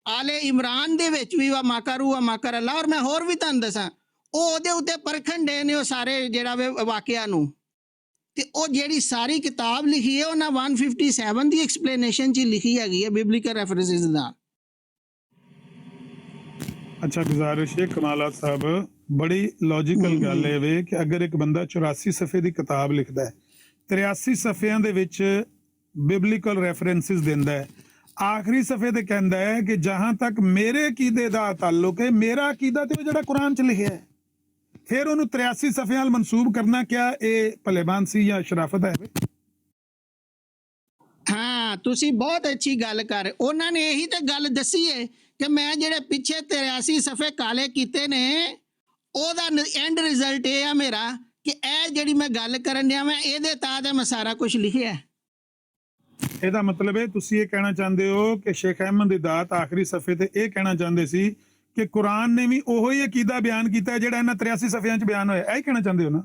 [SPEAKER 7] ਆਲੇ ਇਮਰਾਨ ਦੇ ਵਿੱਚ ਵੀ ਵਾ ਮਾਕਰੂ ਵਾ ਮਾਕਰ ਅੱਲਾ। ਔਰ ਮੈਂ ਹੋਰ ਵੀ ਤੁਹਾਨੂੰ ਦੱਸਾਂ, ਉਹ ਉਹਦੇ ਉੱਤੇ ਪਰਖਣ ਡੇ ਨੇ ਉਹ ਸਾਰੇ ਜਿਹੜਾ ਵੇ ਵਾਕਿਆ ਨੂੰ, ਤੇ ਉਹ ਜਿਹੜੀ ਸਾਰੀ ਕਿਤਾਬ ਲਿਖੀ ਹੈ ਉਹਨਾਂ 157 ਦੀ ਐਕਸਪਲੇਨੇਸ਼ਨ 'ਚ ਲਿਖੀ ਹੈਗੀ ਹੈ ਬਿਬਲੀਕਲ ਰੈਫਰੈਂਸਿਸ ਨਾਲ।
[SPEAKER 3] ਅੱਛਾ ਗੁਜ਼ਾਰਿਸ਼ ਹੈ ਕਮਾਲਾ ਸਾਹਿਬ, ਬੜੀ ਲੌਜੀਕਲ ਗੱਲ ਹੈ ਵੇ ਕਿ ਅਗਰ ਇੱਕ ਬੰਦਾ 84 ਸਫੇ ਦੀ ਕਿਤਾਬ ਲਿਖਦਾ ਹੈ, 83 ਸਫਿਆਂ ਦੇ ਵਿੱਚ ਬਿਬਲੀਕਲ ਰੈਫਰੈਂਸਿਸ ਦਿੰਦਾ ਹੈ, ਆਖਰੀ ਸਫੇ ਤੇ ਕਹਿੰਦਾ ਹੈ ਕਿ ਜਹਾਂ ਤੱਕ ਮੇਰੇ ਅਕੀਦੇ ਦਾ ਤਾਲੁਕ ਹੈ, ਮੇਰਾ ਅਕੀਦਾ ਤੇ ਜਿਹੜਾ ਕੁਰਾਨ 'ਚ ਲਿਖਿਆ ਹੈ, ਫਿਰ ਉਹਨੂੰ 83 ਸਫਿਆਂ ਨਾਲ ਮਨਸੂਬ ਕਰਨਾ ਕਿਆ ਇਹ ਭਲੇਮਾਨ ਸੀ ਜਾਂ ਸ਼ਰਾਫਤ ਹੈ?
[SPEAKER 7] ਹਾਂ, ਤੁਸੀਂ ਬਹੁਤ ਅੱਛੀ ਗੱਲ ਕਰ। ਉਹਨਾਂ ਨੇ ਇਹੀ ਤਾਂ ਗੱਲ ਦੱਸੀ ਹੈ ਕਿ ਮੈਂ ਜਿਹੜੇ ਪਿੱਛੇ 83 ਸਫੇ ਕਾਲੇ ਕੀਤੇ ਨੇ, ਉਹਦਾ ਐਂਡ ਰਿਜ਼ਲਟ ਇਹ ਆ ਮੇਰਾ ਕਿ ਇਹ ਜਿਹੜੀ ਮੈਂ ਗੱਲ ਕਰਨ ਡਿਆ ਮੈਂ ਇਹਦੇ ਤਾਂ ਮੈਂ ਸਾਰਾ ਕੁਝ ਲਿਖਿਆ।
[SPEAKER 3] ਇਹਦਾ ਮਤਲਬ ਹੈ ਤੁਸੀਂ ਇਹ ਕਹਿਣਾ ਚਾਹੁੰਦੇ ਹੋ ਕਿ ਸ਼ੇਖ ਅਹਿਮਦ ਦਿਦਾਤ ਆਖਰੀ ਸਫੇ ਤੇ ਇਹ ਕਹਿਣਾ ਚਾਹੁੰਦੇ ਸੀ ਕਿ ਕੁਰਾਨ ਨੇ ਵੀ ਉਹੋ ਹੀ ਅਕੀਦਾ ਬਿਆਨ ਕੀਤਾ ਜਿਹੜਾ ਇਹਨਾਂ 83 ਸਫਿਆਂ 'ਚ ਬਿਆਨ ਹੋਇਆ, ਇਹ ਕਹਿਣਾ ਚਾਹੁੰਦੇ ਹੋ ਨਾ?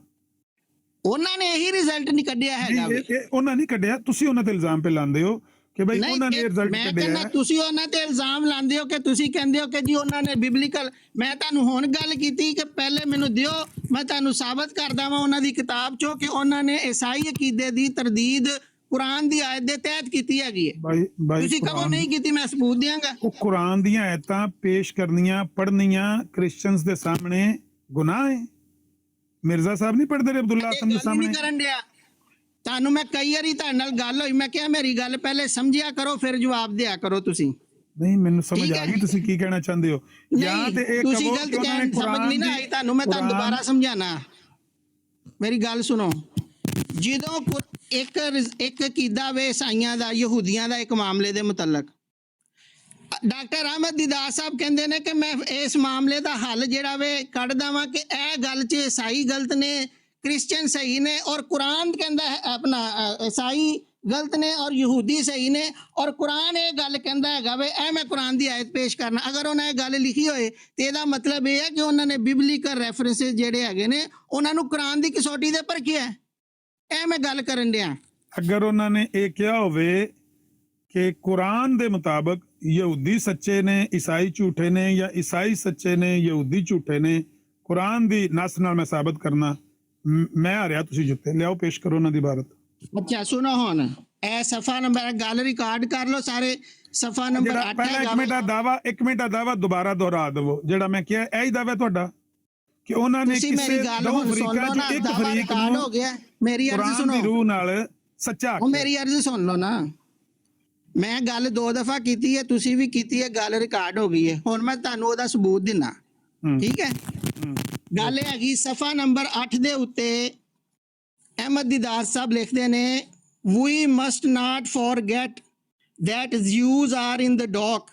[SPEAKER 7] ਉਹਨਾਂ ਨੇ ਇਹੀ ਰਿਜ਼ਲਟ ਨਹੀਂ ਕੱਢਿਆ ਹੈਗਾ।
[SPEAKER 3] ਉਹਨਾਂ ਨਹੀਂ ਕੱਢਿਆ, ਤੁਸੀਂ ਉਹਨਾਂ ਤੇ ਇਲਜ਼ਾਮ ਪੇ ਲਾਉਂਦੇ ਹੋ ਕਿ ਬਈ ਉਹਨਾਂ ਨੇ ਰਿਜ਼ਲਟ ਕੱਢਿਆ ਹੈ।
[SPEAKER 7] ਤੁਸੀਂ ਉਹਨਾਂ ਤੇ ਇਲਜ਼ਾਮ ਲਾਉਂਦੇ ਹੋ ਕਿ ਤੁਸੀਂ ਕਹਿੰਦੇ ਹੋ ਕਿ ਜੀ ਉਹਨਾਂ ਨੇ ਬਿਬਲੀਕਲ। ਮੈਂ ਤੁਹਾਨੂੰ ਹੁਣ ਗੱਲ ਕੀਤੀ ਕਿ ਪਹਿਲੇ ਮੈਨੂੰ ਦਿਓ, ਮੈਂ ਤੁਹਾਨੂੰ ਸਾਬਤ ਕਰਦਾ ਵਾਂ ਉਹਨਾਂ ਦੀ ਕਿਤਾਬ 'ਚੋਂ ਕਿ ਉਹਨਾਂ ਨੇ ਈਸਾਈ ਅਕੀਦੇ ਦੀ ਤਰਦੀਦ ਕੁਰਾਨ ਦੀ ਆਇਤ ਦੇ ਤਹਿਤ ਕੀਤੀ ਹੈਗੀ ਹੈ।
[SPEAKER 3] ਬਾਈ
[SPEAKER 7] ਤੁਸੀਂ ਕਹੋ ਨਹੀਂ ਕੀਤੀ, ਮੈਂ ਸਬੂਤ ਦਿਆਂਗਾ।
[SPEAKER 3] ਉਹ ਕੁਰਾਨ ਦੀਆਂ ਆਇਤਾਂ ਪੇਸ਼ ਕਰਨੀਆਂ ਪੜ੍ਹਨੀਆਂ ਕ੍ਰਿਸਚੀਅਨਸ ਦੇ ਸਾਹਮਣੇ ਗੁਨਾਹ ਹੈ। ਮਿਰਜ਼ਾ ਸਾਹਿਬ ਨਹੀਂ ਪੜ੍ਹਦੇ ਰਹੇ ਅਬਦੁੱਲਾ ਆਸਮ ਦੇ ਸਾਹਮਣੇ।
[SPEAKER 7] ਨਹੀਂ ਕਰਨ ਡਿਆ ਤੁਹਾਨੂੰ ਮੈਂ ਕਈ ਵਾਰੀ ਤੁਹਾਡੇ ਨਾਲ ਗੱਲ ਹੋਈ, ਮੈਂ ਕਿਹਾ ਮੇਰੀ ਗੱਲ ਪਹਿਲੇ ਸਮਝਿਆ ਕਰੋ ਫਿਰ ਜਵਾਬ ਦਿਆ ਕਰੋ ਤੁਸੀਂ।
[SPEAKER 3] ਨਹੀਂ ਮੈਨੂੰ ਸਮਝ ਆ ਗਈ ਤੁਸੀਂ ਕੀ ਕਹਿਣਾ ਚਾਹੁੰਦੇ ਹੋ। ਜਾਂ ਤੇ ਇਹ
[SPEAKER 7] ਤੁਸੀਂ
[SPEAKER 3] ਕਹੋ
[SPEAKER 7] ਗਲਤ
[SPEAKER 3] ਕਿ ਉਹਨਾਂ ਨੇ
[SPEAKER 7] ਸਮਝ ਨਹੀਂ ਨਾ ਆਈ ਤੁਹਾਨੂੰ, ਮੈਂ ਤੁਹਾਨੂੰ ਦੁਬਾਰਾ ਸਮਝਾਣਾ। ਮੇਰੀ ਗੱਲ ਸੁਣੋ, ਜਦੋਂ ਇੱਕ ਅਕੀਦਾ ਵੇ ਈਸਾਈਆਂ ਦਾ ਯਹੂਦੀਆਂ ਦਾ ਇੱਕ ਮਾਮਲੇ ਦੇ ਮੁਤਲਕ, ਡਾਕਟਰ ਅਹਿਮਦ ਦੀਦਾਰ ਸਾਹਿਬ ਕਹਿੰਦੇ ਨੇ ਕਿ ਮੈਂ ਇਸ ਮਾਮਲੇ ਦਾ ਹੱਲ ਜਿਹੜਾ ਵੇ ਕੱਢ ਦਵਾਂ ਕਿ ਇਹ ਗੱਲ 'ਚ ਈਸਾਈ ਗਲਤ ਨੇ, ਕ੍ਰਿਸਚੀਅਨ ਸਹੀ ਨੇ, ਔਰ ਕੁਰਾਨ ਕਹਿੰਦਾ ਹੈ ਆਪਣਾ ਈਸਾਈ ਗਲਤ ਨੇ ਔਰ ਯਹੂਦੀ ਸਹੀ ਨੇ, ਔਰ ਕੁਰਾਨ ਇਹ ਗੱਲ ਕਹਿੰਦਾ ਹੈਗਾ ਵੇ ਇਹ ਮੈਂ ਕੁਰਾਨ ਦੀ ਆਇਤ ਪੇਸ਼ ਕਰਨਾ। ਅਗਰ ਉਹਨਾਂ ਇਹ ਗੱਲ ਲਿਖੀ ਹੋਏ ਤੇ ਇਹਦਾ ਮਤਲਬ ਇਹ ਹੈ ਕਿ ਉਹਨਾਂ ਨੇ ਬਿਬਲੀਕਲ ਰੈਫਰੈਂਸਸ ਜਿਹੜੇ ਹੈਗੇ ਨੇ ਉਹਨਾਂ ਨੂੰ ਕੁਰਾਨ ਦੀ ਕਸੌਟੀ ਦੇ ਪਰਖਿਆ। ਇਹ ਮੈਂ ਗੱਲ ਕਰਨ ਡਿਆ।
[SPEAKER 3] ਅਗਰ ਉਹਨਾਂ ਨੇ ਇਹ ਕਿਹਾ ਹੋਵੇ ਕਿ ਕੁਰਾਨ ਦੇ ਮੁਤਾਬਕ ਯਹੂਦੀ ਸੱਚੇ ਨੇ ਈਸਾਈ ਝੂਠੇ ਨੇ, ਜਾਂ ਈਸਾਈ ਸੱਚੇ ਨੇ ਯਹੂਦੀ ਝੂਠੇ ਨੇ, ਕੁਰਾਨ ਦੀ ਨਸ ਨਾਲ ਮੈਂ ਸਾਬਤ ਕਰਨਾ, ਮੈਂ ਹਾਰਿਆ ਤੁਸੀਂ ਜਿੱਤੇ। ਲਿਆਓ ਪੇਸ਼ ਕਰੋ ਉਹਨਾਂ ਦੀ ਇਬਾਰਤ।
[SPEAKER 7] ਅੱਛਾ ਸੁਣੋ ਹੁਣ, ਇਹ ਸਫਾ ਨੰਬਰ ਗੱਲ ਰਿਕਾਰਡ ਕਰ ਲਓ ਸਾਰੇ, ਸਫਾ ਨੰਬਰ 8
[SPEAKER 3] ਪਹਿਲਾਂ ਇੱਕ ਮਿੰਟ ਦਾ ਦਾਵਾ ਦੁਬਾਰਾ ਦੁਹਰਾ ਦੇਵੋ ਜਿਹੜਾ ਮੈਂ ਕਿਹਾ। ਇਹ ਹੀ ਦਾਵਾ ਤੁਹਾਡਾ ਕਿ ਉਹਨਾਂ ਨੇ ਕਿਸੇ ਦੋ ਫਰੀਕਾਂ ਚ ਇੱਕ ਫਰੀਕ ਨੂੰ
[SPEAKER 7] ਹੋ ਗਿਆ। ਮੇਰੀ ਅਰਜ਼ ਸੁਣੋ,
[SPEAKER 3] ਕੁਰਾਨ ਦੀ ਰੂਹ ਨਾਲ ਸੱਚਾ।
[SPEAKER 7] ਉਹ ਮੇਰੀ ਅਰਜ਼ ਸੁਣ ਲਓ ਨਾ, ਮੈਂ ਗੱਲ 2 ਦਫਾ ਕੀਤੀ ਹੈ, ਤੁਸੀਂ ਵੀ ਕੀਤੀ ਹੈ, ਗੱਲ ਰਿਕਾਰਡ ਹੋ ਗਈ ਹੈ। ਹੁਣ ਮੈਂ ਤੁਹਾਨੂੰ ਉਹਦਾ ਸਬੂਤ ਦਿੰਨਾ, ਠੀਕ ਹੈ। ਗੱਲ ਹੈਗੀ ਸਫਾ ਨੰਬਰ 8 ਦੇ ਉੱਤੇ ਅਹਿਮਦ ਦੀਦਾਰ ਸਾਹਿਬ ਲਿਖਦੇ ਨੇ, we must not forget that Jews are in the dock।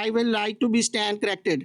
[SPEAKER 7] I will like to be stand corrected।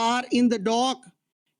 [SPEAKER 7] are in the dock,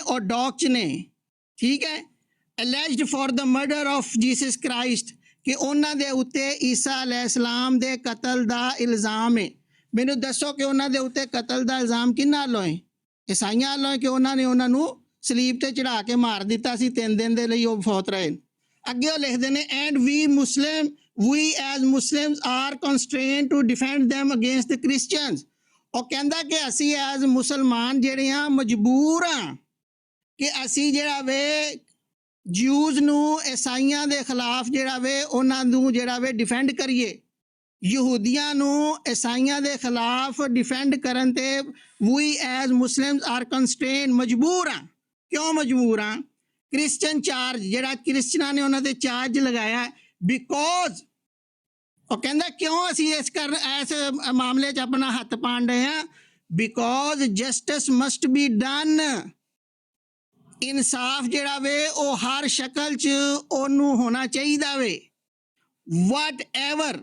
[SPEAKER 7] ਉਹ ਡੌਕ ਚ ਨੇ, ਠੀਕ ਹੈ। alleged for the murder of Jesus Christ, ਕਿ ਉਹਨਾਂ ਦੇ ਉੱਤੇ ਈਸਾ ਅਲੈਹਿਸਲਾਮ ਦੇ ਕਤਲ ਦਾ ਇਲਜ਼ਾਮ ਹੈ। ਮੈਨੂੰ ਦੱਸੋ ਕਿ ਉਹਨਾਂ ਦੇ ਉੱਤੇ ਕਤਲ ਦਾ ਇਲਜ਼ਾਮ ਕਿਹਨਾਂ ਵੱਲੋਂ ਹੈ? ਈਸਾਈਆਂ ਵੱਲੋਂ, ਕਿ ਉਹਨਾਂ ਨੇ ਉਹਨਾਂ ਨੂੰ ਸਲੀਬ ਤੇ ਚੜਾ ਕੇ ਮਾਰ ਦਿੱਤਾ ਸੀ, 3 ਦਿਨ ਦੇ ਲਈ ਉਹ ਫੌਤ ਰਹੇ। ਅੱਗੇ ਉਹ ਲਿਖਦੇ ਨੇ, and we as Muslims are constrained to defend them against the Christians। ਉਹ ਕਹਿੰਦਾ ਕਿ ਅਸੀਂ ਐਜ਼ ਮੁਸਲਮਾਨ ਜਿਹੜੇ ਆ ਮਜਬੂਰ ਆ ਕਿ ਅਸੀਂ ਜਿਹੜਾ ਵੇ ਜਿਊਜ਼ ਨੂੰ ਈਸਾਈਆਂ ਦੇ ਖਿਲਾਫ ਜਿਹੜਾ ਵੇ ਉਹਨਾਂ ਨੂੰ ਜਿਹੜਾ ਵੇ ਡਿਫੈਂਡ ਕਰੀਏ। ਯਹੂਦੀਆਂ ਨੂੰ ਈਸਾਈਆਂ ਦੇ ਖਿਲਾਫ ਡਿਫੈਂਡ ਕਰਨ ਤੇ we as Muslims are constrained, ਮਜਬੂਰ ਆ। ਕਿਉਂ ਮਜਬੂਰ ਆ? ਕ੍ਰਿਸਚਨ ਚਾਰਜ ਜਿਹੜਾ ਕ੍ਰਿਸਚਨਾਂ ਨੇ ਉਹਨਾਂ ਤੇ ਚਾਰਜ ਲਗਾਇਆ, ਬਿਕੋਜ਼ ਉਹ ਕਹਿੰਦਾ ਕਿਉਂ ਅਸੀਂ ਇਸ ਮਾਮਲੇ 'ਚ ਆਪਣਾ ਹੱਥ ਪਾਣ ਰਹੇ ਹਾਂ? Because justice must be done. ਇਨਸਾਫ ਜਿਹੜਾ ਵੇ ਉਹ ਹਰ ਸ਼ਕਲ 'ਚ ਉਹਨੂੰ ਹੋਣਾ ਚਾਹੀਦਾ ਵੇ। Whatever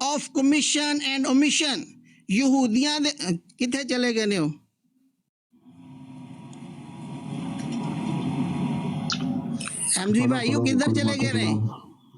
[SPEAKER 7] of commission and omission। ਯਹੂਦੀਆਂ ਦੇ ਕਿੱਥੇ ਚਲੇ ਗਏ ਨੇ? ਉਹ ਐਮਜੀ ਭਾਈ ਉਹ ਕਿੱਧਰ ਚਲੇ ਗਏ ਨੇ?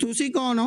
[SPEAKER 7] ਤੁਸੀਂ ਕੌਣ ਹੋ?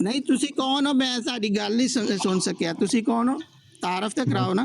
[SPEAKER 7] ਨਹੀਂ ਤੁਸੀਂ ਕੌਣ ਹੋ? ਮੈਂ ਤੁਹਾਡੀ ਗੱਲ ਨਹੀਂ ਸੁਣ ਸਕਿਆ। ਤੁਸੀਂ ਕੌਣ ਹੋ? ਤਾਰਫ ਤੇ ਕਰਾਓ ਨਾ।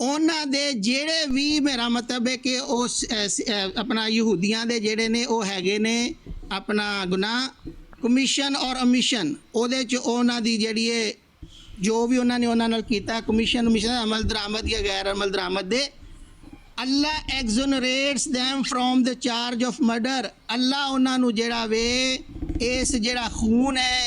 [SPEAKER 7] ਉਹਨਾਂ ਦੇ ਜਿਹੜੇ ਵੀ, ਮੇਰਾ ਮਤਲਬ ਹੈ ਕਿ ਉਸ ਆਪਣਾ ਯਹੂਦੀਆਂ ਦੇ ਜਿਹੜੇ ਨੇ ਉਹ ਹੈਗੇ ਨੇ ਆਪਣਾ ਗੁਨਾਹ, ਕਮਿਸ਼ਨ ਔਰ ਅਮਿਸ਼ਨ, ਉਹਦੇ 'ਚ ਉਹਨਾਂ ਦੀ ਜਿਹੜੀ ਹੈ ਜੋ ਵੀ ਉਹਨਾਂ ਨੇ ਉਹਨਾਂ ਨਾਲ ਕੀਤਾ, ਕਮਿਸ਼ਨ ਮਿਸ਼ਨ, ਅਮਲ ਦਰਾਮਦ ਜਾਂ ਗੈਰ ਅਮਲ ਦਰਾਮਦ ਦੇ, ਅੱਲਾ ਐਗਜ਼ੋਨਰੇਟਸ them from the charge of murder। ਅੱਲਾ ਉਹਨਾਂ ਨੂੰ ਜਿਹੜਾ ਵੇ ਇਸ ਜਿਹੜਾ ਖੂਨ ਹੈ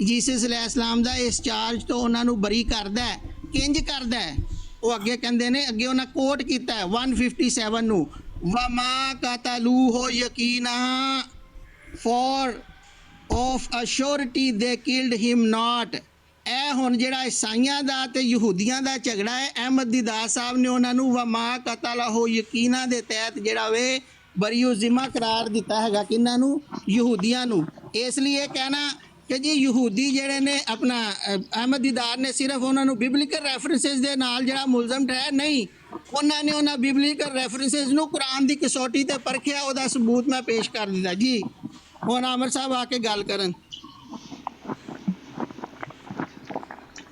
[SPEAKER 7] ਜੀਸਸ ਅਲੈਹਿਸਲਾਮ ਦਾ, ਇਸ ਚਾਰਜ ਤੋਂ ਉਹਨਾਂ ਨੂੰ ਬਰੀ ਕਰਦਾ ਹੈ। ਕਿੰਜ ਕਰਦਾ ਹੈ? ਉਹ ਅੱਗੇ ਕਹਿੰਦੇ ਨੇ, ਅੱਗੇ ਉਹਨਾਂ ਕੋਟ ਕੀਤਾ ਹੈ 157 ਨੂੰ, ਵਮਾ ਕਤਲੂਹੂ ਯਕੀਨਾ, for of a surety they killed him not। ਇਹ ਹੁਣ ਜਿਹੜਾ ਈਸਾਈਆਂ ਦਾ ਤੇ ਯਹੂਦੀਆਂ ਦਾ ਝਗੜਾ ਹੈ, ਅਹਿਮਦ ਦੀਦਾਰ ਸਾਹਿਬ ਨੇ ਉਹਨਾਂ ਨੂੰ ਵਮਾ ਕਤਲਹੁ ਯਕੀਨਾ ਦੇ ਤਹਿਤ ਜਿਹੜਾ ਵੇ ਬਰੀਉ ਜ਼ਿਮਾ ਕਰਾਰ ਦਿੱਤਾ ਹੈਗਾ ਕਿਹਨਾਂ ਨੂੰ? ਯਹੂਦੀਆਂ ਨੂੰ। ਇਸ ਲਈ ਇਹ ਕਹਿਣਾ ਕਿ ਜੀ ਯਹੂਦੀ ਜਿਹੜੇ ਨੇ ਆਪਣਾ ਅਹਿਮਦ ਦੀਦਾਰ ਨੇ ਸਿਰਫ ਉਹਨਾਂ ਨੂੰ ਬਿਬਲੀਕਲ ਰੈਫਰੈਂਸਸ ਦੇ ਨਾਲ ਜਿਹੜਾ ਮੁਲਜ਼ਮ ਠਹਿਰਾਇਆ, ਨਹੀਂ, ਉਹਨਾਂ ਨੇ ਉਹਨਾਂ ਬਿਬਲੀਕਲ ਰੈਫਰੈਂਸਸ ਨੂੰ ਕੁਰਾਨ ਦੀ ਕਸੌਟੀ ਤੇ ਪਰਖਿਆ, ਉਹਦਾ ਸਬੂਤ ਮੈਂ ਪੇਸ਼ ਕਰ ਦਿੱਤਾ ਜੀ। ਹੁਣ ਆਮਰ ਸਾਹਿਬ ਆ ਕੇ ਗੱਲ ਕਰਨ।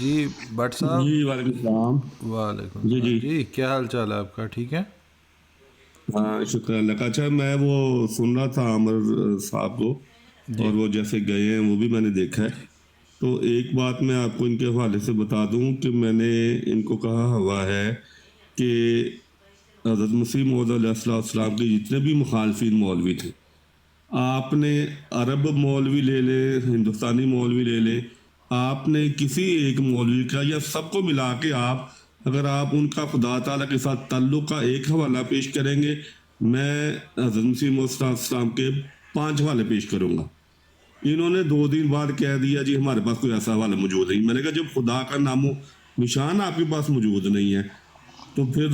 [SPEAKER 1] جی بٹ صاحب
[SPEAKER 6] جی وعلیکم السلام.
[SPEAKER 1] وعلیکم
[SPEAKER 6] جی
[SPEAKER 1] السلام.
[SPEAKER 6] جی
[SPEAKER 1] جی کیا حال چال ہے آپ کا؟ ٹھیک ہے.
[SPEAKER 6] ہاں شکر اللہ کا. اچھا میں وہ سن رہا تھا عامر صاحب کو اور وہ جیسے گئے ہیں وہ بھی میں نے دیکھا ہے. تو ایک بات میں آپ کو ان کے حوالے سے بتا دوں کہ میں نے ان کو کہا ہوا ہے کہ حضرت مسیح موعود علیہ السلام کے جتنے بھی مخالفین مولوی تھے، آپ نے عرب مولوی لے لے، ہندوستانی مولوی لے لے، آپ نے کسی ایک مولوی کا یا سب کو ملا کے اگر آپ ان کا خدا تعالیٰ کے ساتھ تعلق کا ایک حوالہ پیش کریں گے، میں حضرت مسیح موعود علیہ السلام کے 5 حوالے پیش کروں گا. انہوں نے 2 دن بعد کہہ دیا جی ہمارے پاس کوئی ایسا حوالہ موجود نہیں. میں نے کہا جب خدا کا نام و نشان آپ کے پاس موجود نہیں ہے تو پھر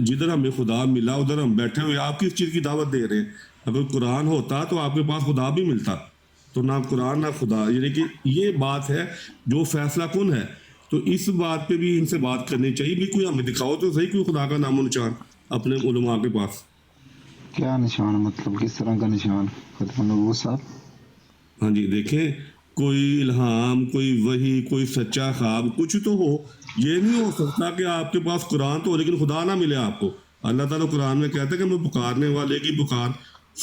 [SPEAKER 6] جدھر ہمیں خدا ملا ادھر ہم بیٹھے ہوئے آپ کس چیز کی دعوت دے رہے ہیں؟ اگر قرآن ہوتا تو آپ کے پاس خدا بھی ملتا. تو نہ قرآن نہ خدا، یعنی کہ یہ بات ہے جو فیصلہ کن ہے. تو اس بات پہ بھی ان سے بات کرنی چاہیے بھی کوئی ہمیں دکھاؤ تو صحیح کوئی خدا کا نام و نشان اپنے علماء کے پاس.
[SPEAKER 9] کیا نشان؟ مطلب کس طرح کا نشان ختم نبوت صاحب؟
[SPEAKER 6] ہاں جی دیکھیں، کوئی الہام، کوئی وحی، کوئی سچا خواب کچھ تو ہو. یہ نہیں ہو سکتا کہ آپ کے پاس قرآن تو ہو لیکن خدا نہ ملے آپ کو. اللہ تعالیٰ قرآن میں کہتا ہے کہ میں پکارنے والے کی پکار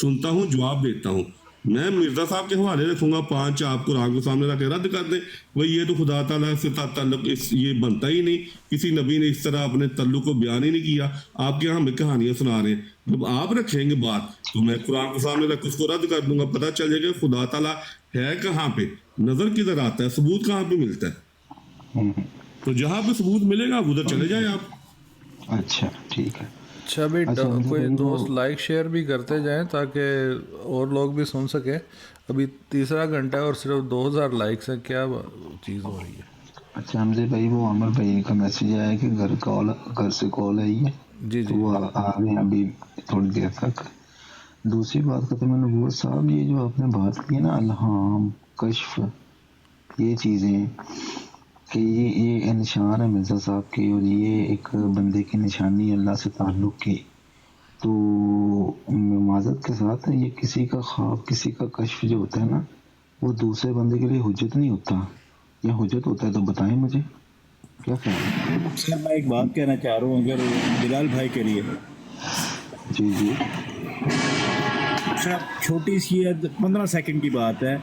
[SPEAKER 6] سنتا ہوں، جواب دیتا ہوں. میں مرزا صاحب کے حوالے رکھوں گا 5، آپ قرآن کو سامنے رکھ کے رد کر دیں بھائی یہ تو خدا تعالیٰ سے تعلق یہ بنتا ہی نہیں. کسی نبی نے اس طرح اپنے تعلق کو بیان ہی نہیں کیا. آپ کے یہاں ہمیں کہانیاں سنا رہے ہیں. جب آپ رکھیں گے بات تو میں قرآن کو سامنے رکھ کے اس کو رد کر دوں گا. پتہ چل جائے گا خدا تعالیٰ ہے کہاں پہ، نظر کدھر آتا ہے، ثبوت کہاں پہ ملتا ہے. تو جہاں پہ ثبوت ملے گا ادھر چلے جائیں آپ.
[SPEAKER 9] اچھا ٹھیک ہے.
[SPEAKER 1] اچھا بھی کوئی دوست لائک شیئر بھی کرتے جائیں تاکہ اور لوگ بھی سن سکیں. ابھی 3 گھنٹہ ہے اور صرف 2000 لائکس ہیں. کیا چیز ہو رہی ہے؟
[SPEAKER 9] اچھا حمزہ بھائی وہ عمر بھائی کا میسیج آیا ہے کہ گھر سے کال آئی ہے.
[SPEAKER 1] جی
[SPEAKER 9] تو وہ آ رہے ہیں ابھی تھوڑی دیر تک. دوسری بات ختم نبوت صاحب، یہ جو آپ نے بات کی نا الہام، کشف، یہ چیزیں کہ یہ نشان ہے مرزا صاحب کے اور یہ ایک بندے کی نشانی اللہ سے تعلق کی. تو معذرت کے ساتھ یہ کسی کا خواب، کسی کا کشف جو ہوتا ہے نا وہ دوسرے بندے کے لیے حجت نہیں ہوتا. یا حجت ہوتا ہے تو بتائیں مجھے کیا خیال ہے؟
[SPEAKER 10] سر میں ایک بات کہنا چاہ رہا ہوں اگر بلال بھائی کے لیے.
[SPEAKER 9] جی جی
[SPEAKER 10] سر چھوٹی سی 15 سیکنڈ کی بات ہے.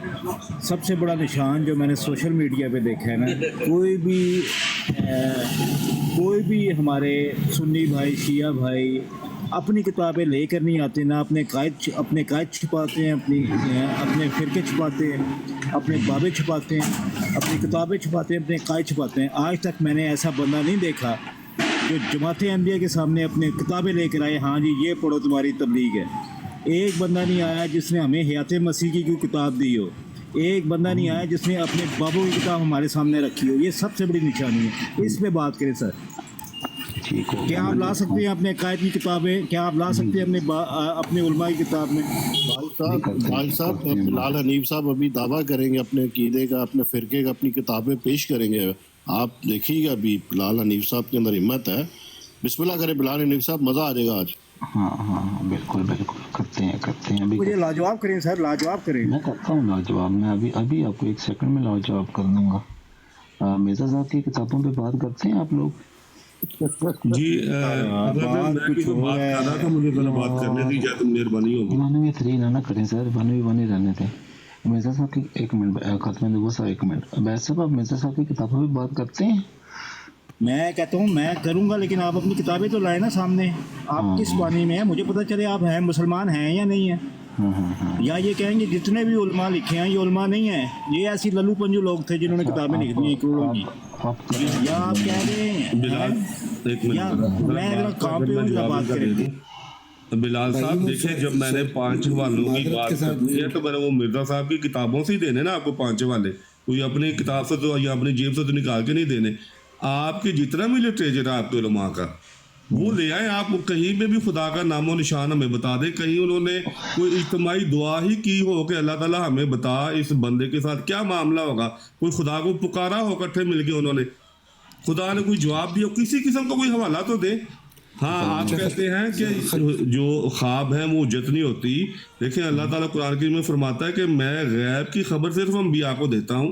[SPEAKER 10] سب سے بڑا نشان جو میں نے سوشل میڈیا پہ دیکھا ہے نا، کوئی بھی ہمارے سنی بھائی، شیعہ بھائی اپنی کتابیں لے کر نہیں آتے، نہ اپنے قائد چھپاتے ہیں، اپنے فرقے چھپاتے ہیں، اپنے بابے چھپاتے ہیں، اپنی کتابیں چھپاتے ہیں، اپنے قائد چھپاتے ہیں. آج تک میں نے ایسا بندہ نہیں دیکھا جو جماعت انبیاء کے سامنے اپنے کتابیں لے کر آئے، ہاں جی یہ پڑھو تمہاری تبلیغ ہے. ایک بندہ نہیں آیا جس نے ہمیں حیات مسیح کی کوئی کتاب دی ہو. ایک بندہ نہیں آیا جس نے اپنے بابوں کی کتاب ہمارے سامنے رکھی ہو. یہ سب سے بڑی نشانی ہے. اس پہ بات کریں سر. کیا آپ لا سکتے ہیں اپنے قائد کی کتابیں؟ کیا آپ لا سکتے ہیں اپنے علماء کی کتاب میں؟
[SPEAKER 6] بھائی صاحب بلال حنیف صاحب ابھی دعویٰ کریں گے اپنے عقیدے کا، اپنے فرقے کا، اپنی کتابیں پیش کریں گے. آپ دیکھیے گا ابھی بلال حنیف صاحب کے اندر ہمت ہے. بسم اللہ کریں بلال حنیف صاحب، مزہ آ جائے گا آج.
[SPEAKER 9] ہاں بالکل کرتے ہیں.
[SPEAKER 10] مجھے لاجواب کریں سر، لاجواب کریں.
[SPEAKER 9] میں کرتا ہوں لاجواب. میں ابھی آپ کو 1 سیکنڈ میں لاجواب کر دوں گا. مرزا صاحب کی کتابوں پہ بات کرتے ہیں آپ لوگ؟
[SPEAKER 6] جی بات کچھ ہو رہا ہے، مجھے ذرا بات کرنے دیجیے تو مہربانی ہوگی.
[SPEAKER 9] 1v3 نہ کریں سر، 1v1 رہنے تھے. مرزا صاحب کی 1 منٹ ختم نبوت صاحب 1 منٹ. عبید صاحب آپ مرزا صاحب کی کتابوں پہ بات کرتے ہیں؟
[SPEAKER 10] میں کہتا ہوں میں کروں گا، لیکن آپ اپنی کتابیں تو لائیں نا سامنے. آپ کس پانی میں ہیں مجھے پتہ چلے آپ ہیں مسلمان ہیں یا نہیں ہیں. یا یہ کہیں گے جتنے بھی علماء لکھے ہیں یہ علماء نہیں ہیں، یہ ایسی للو پنجو لوگ تھے جنہوں نے کتابیں لکھ دی ہیں کروڑوں کی. یا آپ کہہ رہے ہیں یا میں اگر کام پہ ہوں بات کریں گے.
[SPEAKER 6] بلال صاحب دیکھیں، جب میں نے 5 حوالوں کی بات کرنی ہے تو میں نے وہ مرزا صاحب کی کتابوں سے ہی دینے نا آپ کو 5 حوالے. کوئی اپنی کتاب سے تو یا اپنی جیب سے تو نکال کے نہیں دینے. آپ کے جتنا بھی لٹریچر ہے آپ کے علماء کا وہ لے آئیں. آپ کہیں پہ بھی خدا کا نام و نشان ہمیں بتا دیں. کہیں انہوں نے کوئی اجتماعی دعا ہی کی ہو کہ اللہ تعالیٰ ہمیں بتا اس بندے کے ساتھ کیا معاملہ ہوگا. کوئی خدا کو پکارا ہو کٹھے مل کے انہوں نے، خدا نے کوئی جواب دیا، کسی قسم کا کوئی حوالہ تو دے. ہاں آپ کہتے ہیں کہ جو خواب ہیں وہ حجت نہیں ہوتی. دیکھیں اللہ تعالیٰ قرآن کریم میں فرماتا ہے کہ میں غیب کی خبر صرف انبیاء کو دیتا ہوں.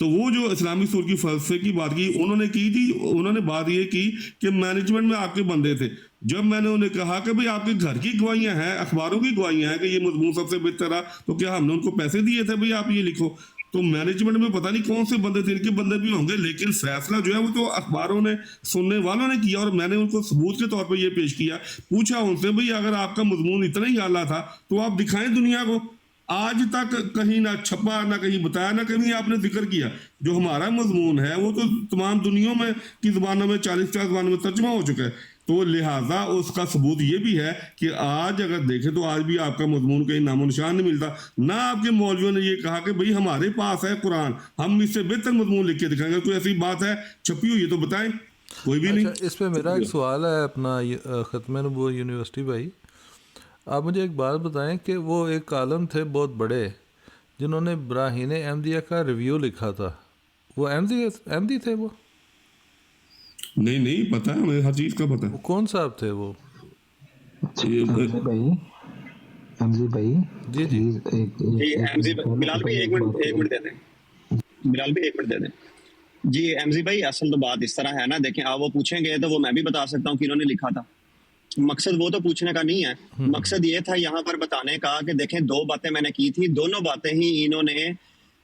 [SPEAKER 6] تو وہ جو اسلامی اصول کی فلسفے کی بات کی انہوں نے بات یہ کی کہ مینجمنٹ میں آپ کے بندے تھے. جب میں نے انہیں کہا کہ بھئی آپ کے گھر کی گواہیاں ہیں, اخباروں کی گواہیاں ہیں کہ یہ مضمون سب سے بہتر ہے, تو کیا ہم نے ان کو پیسے دیے تھے بھئی آپ یہ لکھو؟ تو مینجمنٹ میں پتہ نہیں کون سے بندے تھے, ان کے بندے بھی ہوں گے, لیکن فیصلہ جو ہے وہ تو اخباروں نے, سننے والوں نے کیا, اور میں نے ان کو ثبوت کے طور پہ یہ پیش کیا. پوچھا ان سے بھئی اگر آپ کا مضمون اتنا ہی اعلیٰ تھا تو آپ دکھائیں دنیا کو. آج تک کہیں نہ چھپا, نہ کہیں بتایا, نہ کہیں آپ نے ذکر کیا. جو ہمارا مضمون ہے وہ تو تمام دنیا میں کی زبانوں میں 40 زبانوں میں ترجمہ ہو چکا ہے. تو لہٰذا اس کا ثبوت یہ بھی ہے کہ آج اگر دیکھیں تو آج بھی آپ کا مضمون کہیں نام و نشان نہیں ملتا. نہ آپ کے مولویوں نے یہ کہا کہ بھئی ہمارے پاس ہے قرآن, ہم اس سے بہتر مضمون لکھ کے دکھائیں گے. کوئی ایسی بات ہے چھپی ہوئی ہے تو بتائیں, کوئی بھی نہیں.
[SPEAKER 1] اس پہ میرا ایک سوال ہے اپنا ختم نبوت یونیورسٹی بھائی, آپ مجھے ایک بات بتائیں کہ وہ ایک عالم تھے بہت بڑے جنہوں نے براہین احمدیہ کا ریویو لکھا تھا, وہ احمدی تھے وہ؟
[SPEAKER 6] نہیں پتہ ہے, ہمیں ہر چیز کا پتہ ہے.
[SPEAKER 1] کون صاحب تھے وہ؟
[SPEAKER 9] حمزی بھائی
[SPEAKER 1] جی
[SPEAKER 11] بلال بھائی ایک منٹ دے دیں. جی احمزی بھائی, اصل تو بات اس طرح ہے نا, دیکھیں آپ وہ پوچھیں گے تو وہ میں بھی بتا سکتا ہوں کہ انہوں نے لکھا تھا. مقصد وہ تو پوچھنے کا نہیں ہے, مقصد یہ تھا یہاں پر بتانے کا کہ دیکھیں 2 باتیں میں نے کی تھی, دونوں باتیں ہی انہوں نے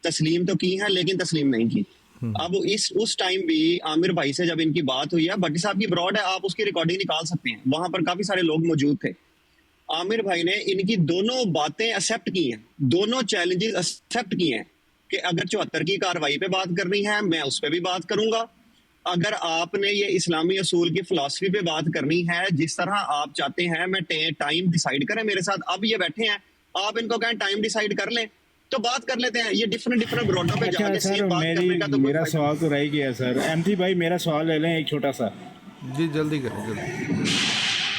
[SPEAKER 11] تسلیم تو کی ہیں لیکن تسلیم نہیں کی. اب اس ٹائم بھی عامر بھائی سے جب ان کی بات ہوئی ہے, بٹی صاحب کی براڈ ہے, آپ اس کی ریکارڈنگ نکال سکتے ہیں, وہاں پر کافی سارے لوگ موجود تھے. عامر بھائی نے ان کی دونوں باتیں ایکسیپٹ کی ہیں, دونوں چیلنجز ایکسیپٹ کی ہیں کہ اگر 74 کی کاروائی پہ بات کرنی ہے میں اس پہ بھی بات کروں گا, اگر آپ نے یہ اسلامی اصول کی فلسفی پہ بات کرنی ہے جس طرح آپ چاہتے ہیں, میں ٹائم ڈیسائیڈ کریں میرے ساتھ. اب یہ بیٹھے ہیں, آپ ان کو کہیں ٹائم ڈیسائیڈ کر لیں تو بات کر لیتے ہیں. یہ ڈفرنٹ گراؤنڈوں پہ جا کے سیم بات کرنے کا تو
[SPEAKER 10] میرا سوال تو رہ گیا سر. احمدی بھائی میرا سوال لے لیں ایک چھوٹا سا.
[SPEAKER 1] جی جلدی کریں.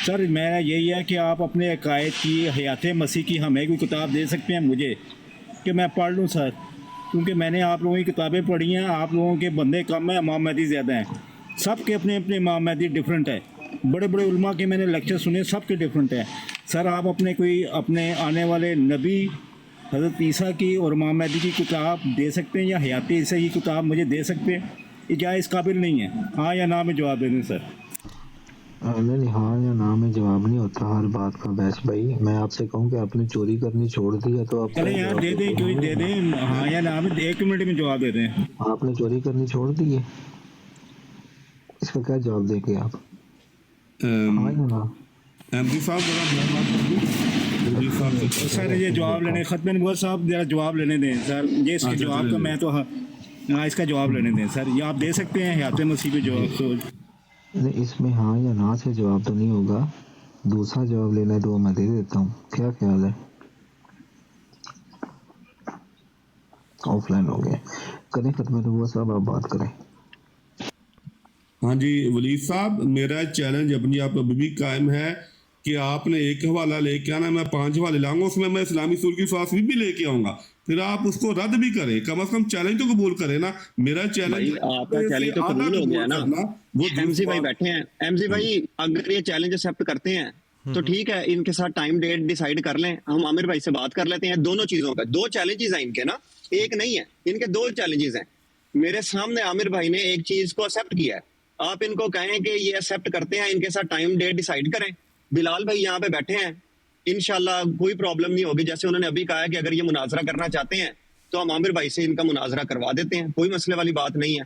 [SPEAKER 10] سر میرا یہی ہے کہ آپ اپنے عقائد کی, حیات مسیح کی ہمیں کوئی کتاب دے سکتے ہیں مجھے کہ میں پڑھ لوں سر, کیونکہ میں نے آپ لوگوں کی کتابیں پڑھی ہیں. آپ لوگوں کے بندے کم ہیں, امام مہدی زیادہ ہیں. سب کے اپنے اپنے امام مہدی ڈفرینٹ ہے. بڑے بڑے علماء کے میں نے لیکچر سنے, سب کے ڈفرینٹ ہیں. سر آپ اپنے آنے والے نبی حضرت عیسیٰ کی اور امام مہدی کی کتاب دے سکتے ہیں, یا حیات عیسیٰ کی کتاب مجھے دے سکتے ہیں؟ یہ کیا اس قابل نہیں ہے؟ ہاں یا نہ میں جواب دے دیں سر.
[SPEAKER 9] نہیں, ہاں یا نہ میں جواب نہیں ہوتا ہر بات کا. بیش بھائی میں آپ سے کہوں کہ آپ نے چوری کرنی چھوڑ دی ہے تو آپ
[SPEAKER 10] چلیں یار دے دیں, کیوں دے دیں, ہاں یا نہ میں 1 منٹ میں جواب دے دیں.
[SPEAKER 9] آپ نے چوری کرنی چھوڑ دی ہے, اس کا کیا جواب دیں گے آپ؟ ہاں یا نہ؟
[SPEAKER 10] سر یہ جواب لینے, ختم نبوت صاحب ذرا جواب لینے دیں سر. یہ اس کے جواب کا میں تو اس کا جواب لینے دیں سر. یہ آپ دے سکتے ہیں حیات مسیح پہ جواب؟
[SPEAKER 9] نہیں, اس میں ہاں یا نہ سے جواب تو نہیں ہوگا, دوسرا جواب لینا ہے تو میں دے دیتا ہوں. کیا خیال ہے؟ آف لائن ہو گیا. کریں ختم نبوت صاحب, آپ بات کریں.
[SPEAKER 6] ہاں جی ولید صاحب, میرا چیلنج اپنی آپ ابھی بھی قائم ہے کہ آپ نے 1 حوالہ لے کے آنا, میں 5 حوالے لاؤں گا, اس میں اسلامی اصول کی فلسفی بھی لے کے آؤں گا, پھر آپ اس کو رد بھی کریں. کم از کم چیلنج تو قبول کریں نا. میرا چیلنج
[SPEAKER 11] آپ کا چیلنج تو قبول ہو گیا نا. احمزی بھائی بیٹھے ہیں, احمزی بھائی اگر یہ چیلنج ایکسیپٹ کرتے ہیں تو ٹھیک ہے, ان کے ساتھ ٹائم ڈیٹ ڈیسائیڈ کر لیں. ہم عامر بھائی سے بات کر لیتے ہیں دونوں چیزوں کا. 2 چیلنجز ہیں ان کے نا, ایک نہیں ہے, ان کے 2 چیلنجز ہیں. میرے سامنے عامر بھائی نے ایک چیز کو ایکسیپٹ کیا ہے, آپ ان کو کہیں کہ یہ ایکسیپٹ کرتے ہیں, ان کے ساتھ ٹائم ڈیٹ ڈیسائیڈ کریں. بلال بھائی یہاں پہ بیٹھے ہیں, انشاءاللہ کوئی پرابلم نہیں ہوگی. جیسے انہوں نے ابھی کہا ہے کہ اگر یہ مناظرہ کرنا چاہتے ہیں تو ہم عامر بھائی سے ان کا مناظرہ کروا دیتے ہیں, کوئی مسئلے والی بات نہیں ہے.